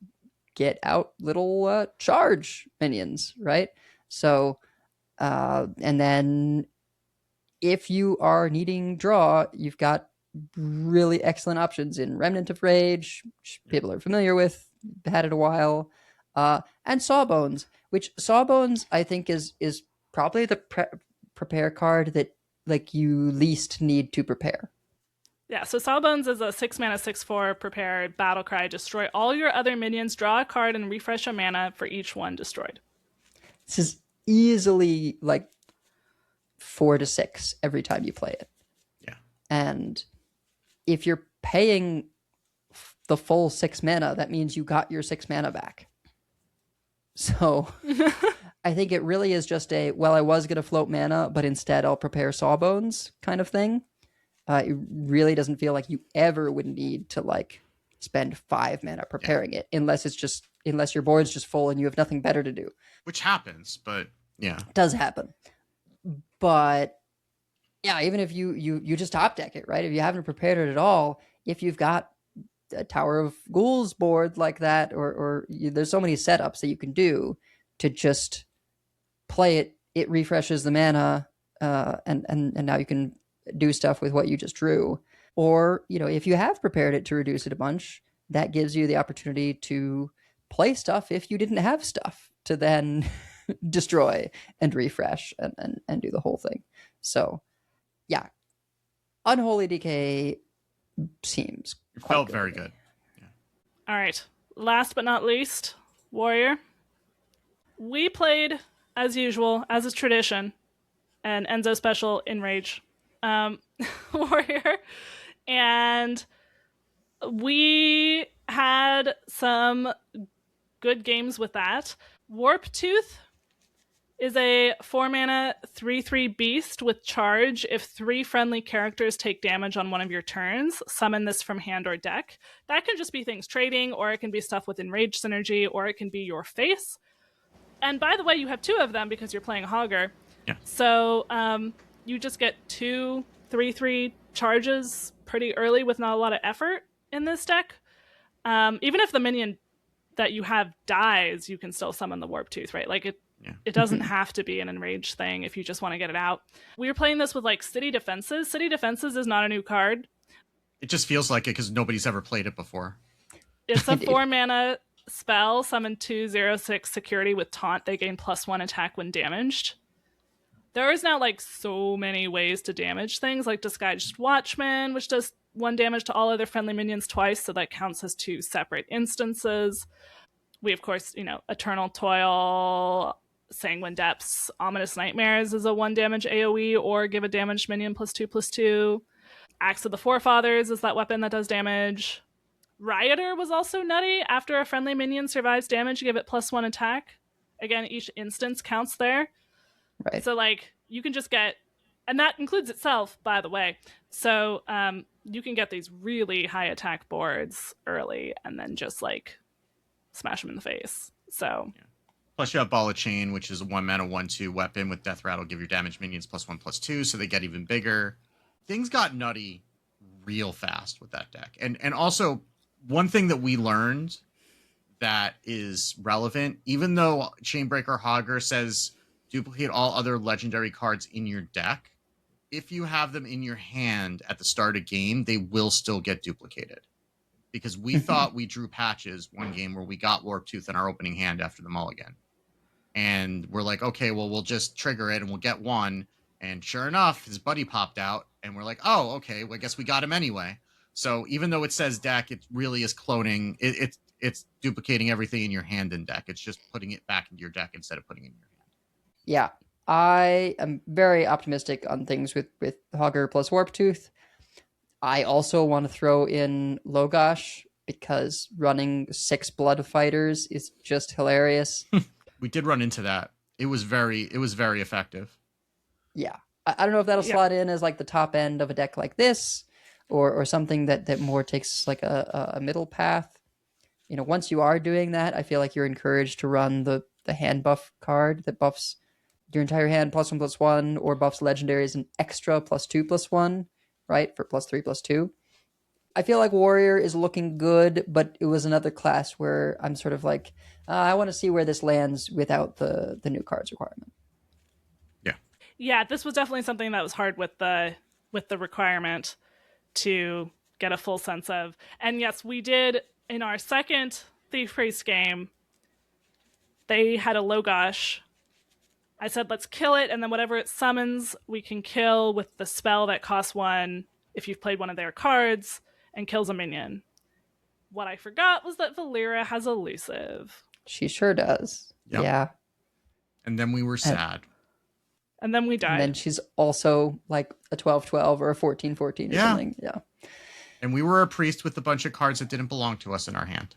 get out little charge minions, right? So, and then if you are needing draw, you've got really excellent options in Remnant of Rage, which people are familiar with, had it a while, and Sawbones, which Sawbones I think is probably the prepare card that like you least need to prepare. Yeah, so Sawbones is a 6 mana 6/4 prepared battle cry. Destroy all your other minions, draw a card, and refresh a mana for each one destroyed. This is easily like 4 to 6 every time you play it. Yeah. And if you're paying the full 6 mana, that means you got your 6 mana back. So I think it really is just I was going to float mana, but instead I'll prepare Sawbones kind of thing. It really doesn't feel like you ever would need to like spend 5 mana preparing it, unless your board's just full and you have nothing better to do. Which happens, but yeah. It does happen. But yeah, even if you just top deck it, right? If you haven't prepared it at all, if you've got a Tower of Ghouls board like that, there's so many setups that you can do to just play it. It refreshes the mana, and now you can do stuff with what you just drew. Or, if you have prepared it to reduce it a bunch, that gives you the opportunity to play stuff if you didn't have stuff to then destroy and refresh and do the whole thing. So, yeah. Unholy Decay seems It felt very good. Yeah. All right. Last but not least, Warrior. We played, as usual, as is tradition, an Enzo special in Rage Warrior. And we had some good games with that. Warp Tooth is a 4-mana 3/3 beast with charge. If 3 friendly characters take damage on one of your turns, summon this from hand or deck. That can just be things trading, or it can be stuff with Enrage synergy, or it can be your face. And by the way, you have 2 of them because you're playing Hogger. Yeah. So you just get 2 3/3 charges pretty early with not a lot of effort in this deck. Even if the minion that you have dies, you can still summon the Warp Tooth, right? Like it doesn't have to be an Enrage thing if you just want to get it out. We were playing this with like City Defenses. City Defenses is not a new card. It just feels like it because nobody's ever played it before. It's a 4-mana spell. Summon 2/0/6 security with taunt. They gain +1 attack when damaged. There is now like so many ways to damage things, like Disguised Watchman, which does 1 damage to all other friendly minions twice, so that counts as 2 separate instances. We, of course, Eternal Toil, Sanguine Depths, Ominous Nightmares is a 1 damage AoE, or give a damaged minion +2/+2. Axe of the Forefathers is that weapon that does damage. Rioter was also nutty. After a friendly minion survives damage, you give it +1 attack. Again, each instance counts there. Right. So, you can just get... And that includes itself, by the way. So, you can get these really high attack boards early and then just, smash them in the face. So... Yeah. Plus you have Ball of Chain, which is a 1-mana 1/2 weapon with Death Rattle. Give your damage minions +1/+2, so they get even bigger. Things got nutty real fast with that deck. And also, one thing that we learned that is relevant, even though Chainbreaker Hogger says duplicate all other legendary cards in your deck, if you have them in your hand at the start of game, they will still get duplicated. Because we thought we drew patches one game where we got Warp Tooth in our opening hand after the mulligan. And we're like, okay, well, we'll just trigger it and we'll get 1. And sure enough, his buddy popped out. And we're like, oh, okay, well, I guess we got him anyway. So even though it says deck, it really is cloning. It's duplicating everything in your hand in deck. It's just putting it back into your deck instead of putting it in your hand. Yeah, I am very optimistic on things with Hogger plus Warp Tooth. I also want to throw in Logosh because running 6 Blood Fighters is just hilarious. We did run into that. It was very effective. Yeah. I don't know if that'll slot in as the top end of a deck like this or something that more takes a middle path. Once you are doing that, I feel like you're encouraged to run the hand buff card that buffs your entire hand +1/+1 or buffs legendaries an extra +2/+1, right? For +3/+2. I feel like Warrior is looking good, but it was another class where I'm sort of I want to see where this lands without the new cards requirement. Yeah, this was definitely something that was hard with the requirement to get a full sense of. And yes, we did in our second Thief Priest game, they had a Logosh. I said, let's kill it, and then whatever it summons, we can kill with the spell that costs 1 if you've played one of their cards and kills a minion. What I forgot was that Valera has Elusive. She sure does. Yep. Yeah. And then we were sad. And then we And died. then she's also like a 12-12 or a 14-14 or something. Yeah. And we were a priest with a bunch of cards that didn't belong to us in our hand.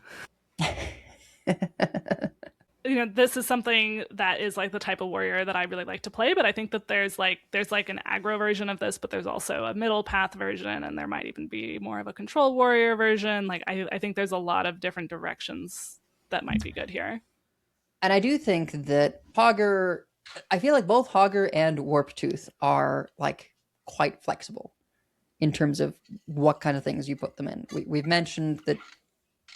This is something that is like the type of warrior that I really like to play, but I think that there's like an aggro version of this, but there's also a middle path version, and there might even be more of a control warrior version. Like I think there's a lot of different directions that might be good here. And I do think that Hogger, I feel like both Hogger and Warp Tooth are like quite flexible in terms of what kind of things you put them in. We've mentioned that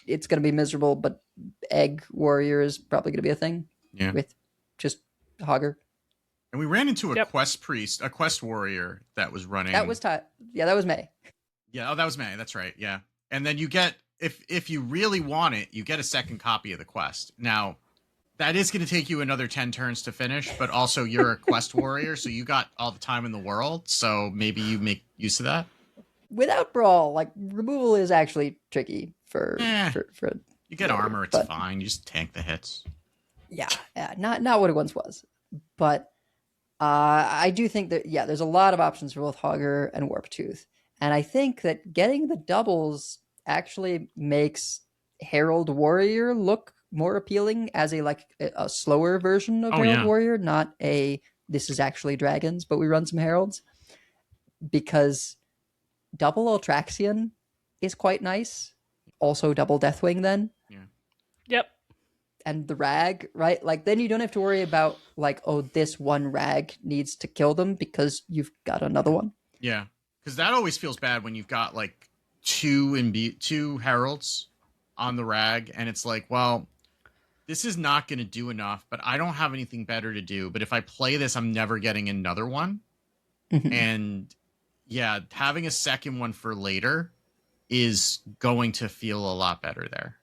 it's going to be miserable, but Egg Warrior is probably going to be a thing with just Hogger. And we ran into a quest warrior that was running. That was that was May. Yeah, that was May. That's right. Yeah. And then you get, if you really want it, you get a second copy of the quest. Now, that is going to take you another 10 turns to finish, but also you're a quest warrior, so you got all the time in the world, so maybe you make use of that. Without Brawl, like, removal is actually tricky for you get armor, it's fine. You just tank the hits. Yeah, not what it once was. But I do think that, there's a lot of options for both Hogger and Warp Tooth. And I think that getting the doubles actually makes Herald Warrior look more appealing as a slower version of Herald Warrior, not this is actually dragons, but we run some Heralds. Because double Ultraxian is quite nice. Also double Deathwing then. Yeah. Yep. And the rag, right? Like, then you don't have to worry about, like, oh, this one rag needs to kill them because you've got another one. Yeah. Because that always feels bad when you've got, like, two Heralds on the rag, and it's like, well, this is not going to do enough, but I don't have anything better to do. But if I play this, I'm never getting another one. Mm-hmm. And, yeah, having a second one for later is going to feel a lot better there.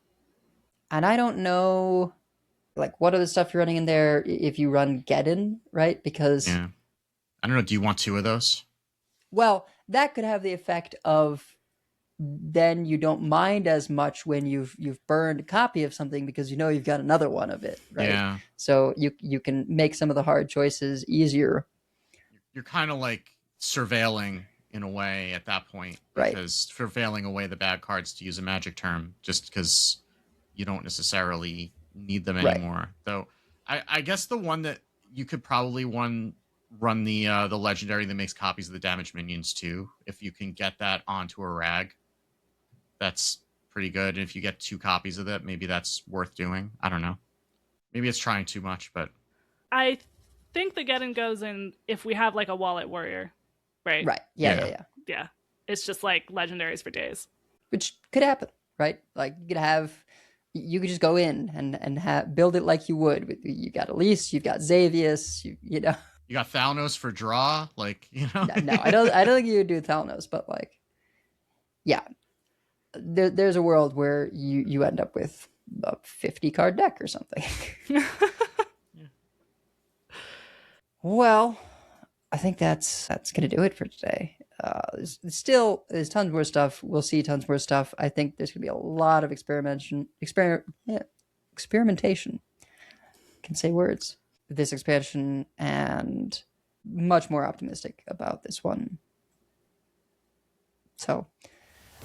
And I don't know, like, what other stuff you're running in there if you run Geddon, right? Because... Yeah. I don't know, do you want two of those? Well, that could have the effect of then you don't mind as much when you've burned a copy of something because you know you've got another one of it, right? Yeah. So you can make some of the hard choices easier. You're kind of like surveilling in a way at that point, because surveilling away the bad cards, to use a magic term, just because you don't necessarily need them anymore. Though I guess the one that you could probably run the legendary that makes copies of the damage minions too. If you can get that onto a rag, that's pretty good. And if you get two copies of that, maybe that's worth doing. I don't know. Maybe it's trying too much, but I think the Geddon goes in if we have like a wallet warrior, right? Right. Yeah. It's just like legendaries for days, which could happen, right? Like you could just go in and build it like you would. You got Elise, you've got Xavius, you know. You got Thalnos for draw, like, you know. No, I don't think you would do Thalnos, but like, yeah, there's a world where you end up with a 50 card deck or something. Yeah. Well, I think that's gonna do it for today. There's tons more stuff. We'll see tons more stuff. I think there's gonna be a lot of experimentation. Can say words. This expansion, and much more optimistic about this one. So,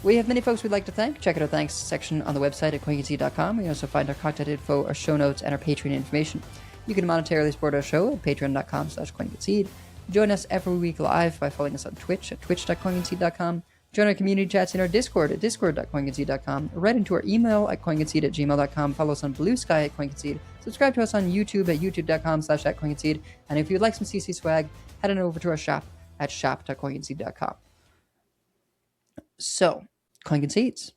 we have many folks we'd like to thank. Check out our thanks section on the website at Concede.com. You can also find our contact info, our show notes, and our Patreon information. You can monetarily support our show at patreon.com/CoinConcede. Join us every week live by following us on Twitch at twitch.coinconcede.com. Join our community chats in our Discord at discord.coinconcede.com. Write into our email at coinconcede@gmail.com. Follow us on Blue Sky at CoinConcede. Subscribe to us on YouTube at youtube.com/@coinconcede. And if you'd like some CC swag, head on over to our shop at shop.coinconcede.com. So, CoinConcedes.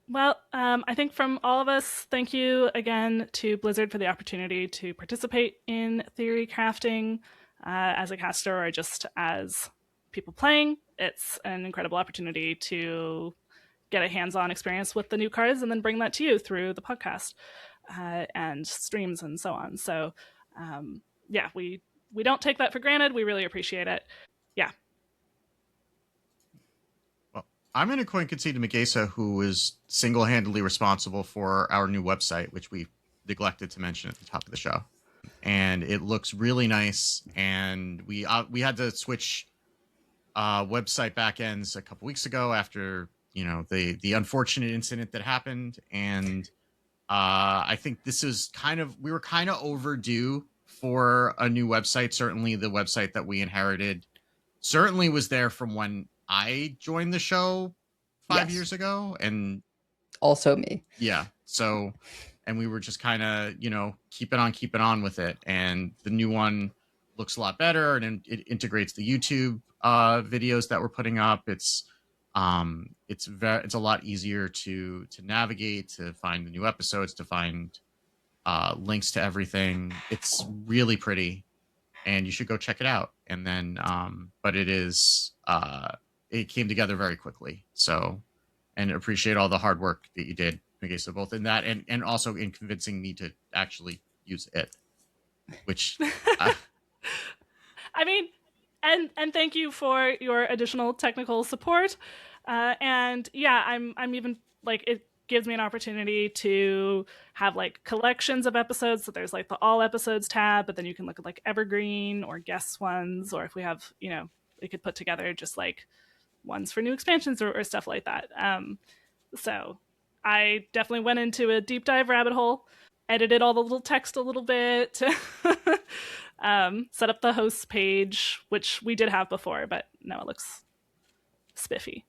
Well, I think from all of us, thank you again to Blizzard for the opportunity to participate in theory crafting as a caster or just as people playing. It's an incredible opportunity to get a hands-on experience with the new cards and then bring that to you through the podcast and streams and so on. So we don't take that for granted. We really appreciate it. Yeah. Well, I'm going to coin concede to Megasa, who is single-handedly responsible for our new website, which we neglected to mention at the top of the show. and it looks really nice. And we had to switch website backends a couple weeks ago after the unfortunate incident that happened, and I think this is we were kind of overdue for a new website. Certainly the website that we inherited certainly was there from when I joined the show 5 years ago, and also me. Yeah. So, and we were just kind of, keeping on with it. And the new one looks a lot better, and it integrates the YouTube videos that we're putting up. It's a lot easier to navigate, to find the new episodes, to find links to everything. It's really pretty, and you should go check it out. And then, but it came together very quickly. So, and appreciate all the hard work that you did, okay, so both in that and also in convincing me to actually use it, which I mean, and thank you for your additional technical support. And yeah, I'm even like, it gives me an opportunity to have like collections of episodes. So there's like the all episodes tab, but then you can look at like evergreen or guest ones, or if we have, we could put together just like ones for new expansions or stuff like that. So I definitely went into a deep dive rabbit hole, edited all the little text a little bit, set up the host page, which we did have before, but now it looks spiffy.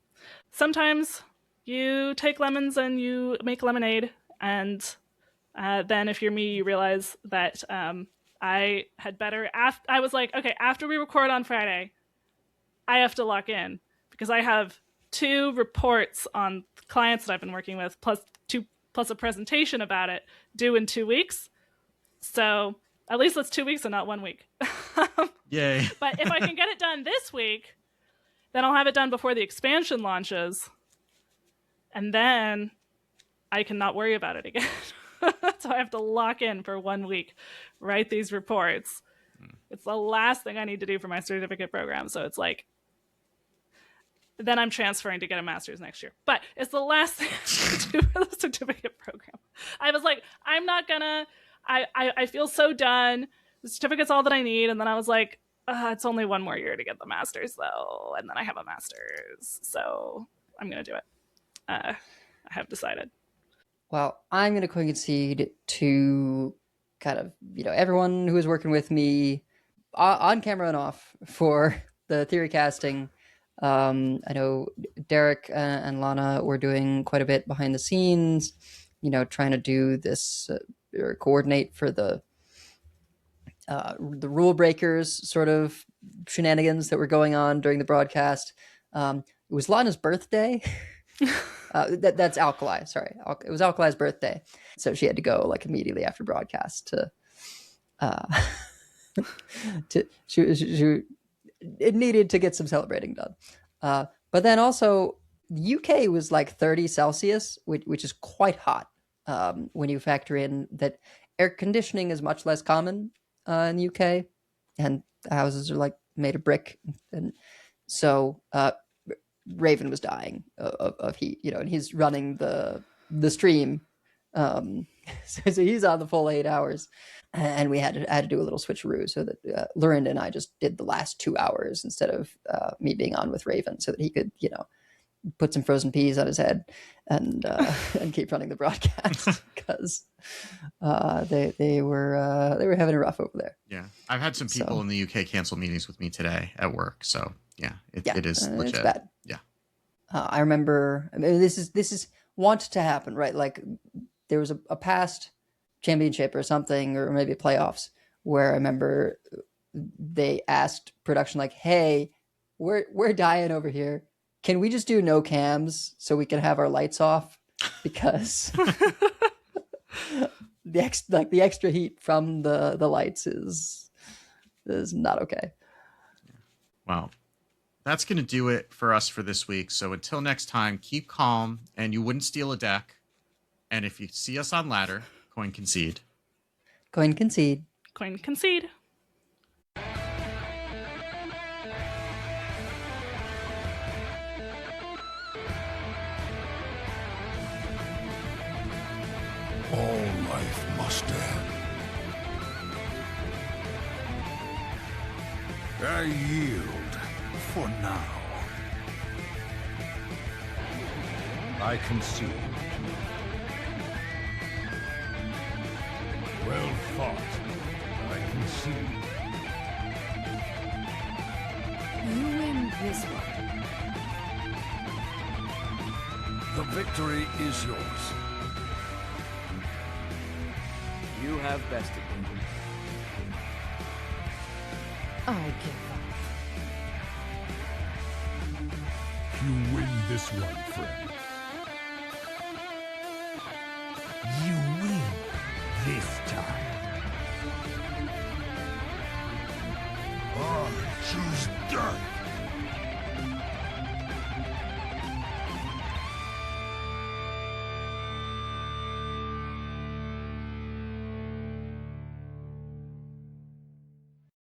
Sometimes you take lemons and you make lemonade, and then if you're me, you realize that I had better... I was like, okay, after we record on Friday, I have to lock in, because I have 2 reports on clients that I've been working with, plus a presentation about it due in 2 weeks. So at least that's 2 weeks and not 1 week. Yay. But if I can get it done this week, then I'll have it done before the expansion launches. And then I can not worry about it again. So I have to lock in for 1 week, write these reports. It's the last thing I need to do for my certificate program. So it's like, then I'm transferring to get a master's next year. But it's the last thing to do for the certificate program. I was like, I'm not gonna, I feel so done. The certificate's all that I need. And then I was like, it's only 1 more year to get the master's though. And then I have a master's. So I'm gonna do it. I have decided. Well, I'm going to concede to kind of, everyone who is working with me on camera and off for the theory casting. I know Derek and Lana were doing quite a bit behind the scenes, trying to do this or coordinate for the rule breakers sort of shenanigans that were going on during the broadcast. It was Lana's birthday. That's Alkali. Sorry, it was Alkali's birthday, so she had to go like immediately after broadcast to. She it needed to get some celebrating done. But then also, the UK was like 30 Celsius, which is quite hot when you factor in that air conditioning is much less common in the UK, and the houses are like made of brick, and so. Raven was dying of heat, and he's running the stream, so he's on the full 8 hours, and we had to do a little switcheroo so that Lurinda and I just did the last 2 hours instead of me being on with Raven, so that he could put some frozen peas on his head and keep running the broadcast, because they were having it rough over there. Yeah, I've had some people in the UK cancel meetings with me today at work, so yeah, it is legit. It's bad. Yeah. I remember, this is want to happen, right? Like there was a past championship or something, or maybe playoffs, where I remember they asked production, like, hey, we're dying over here. Can we just do no cams so we can have our lights off? Because the extra heat from the lights is not okay. Wow. That's going to do it for us for this week. So until next time, keep calm, and you wouldn't steal a deck. And if you see us on ladder, coin concede. Coin concede. Coin concede. All life must end. I yield for now. I concede. Well fought. I concede. You win this one. The victory is yours. You have bested me. I give up. You win this one, friend. You win this time. I choose death.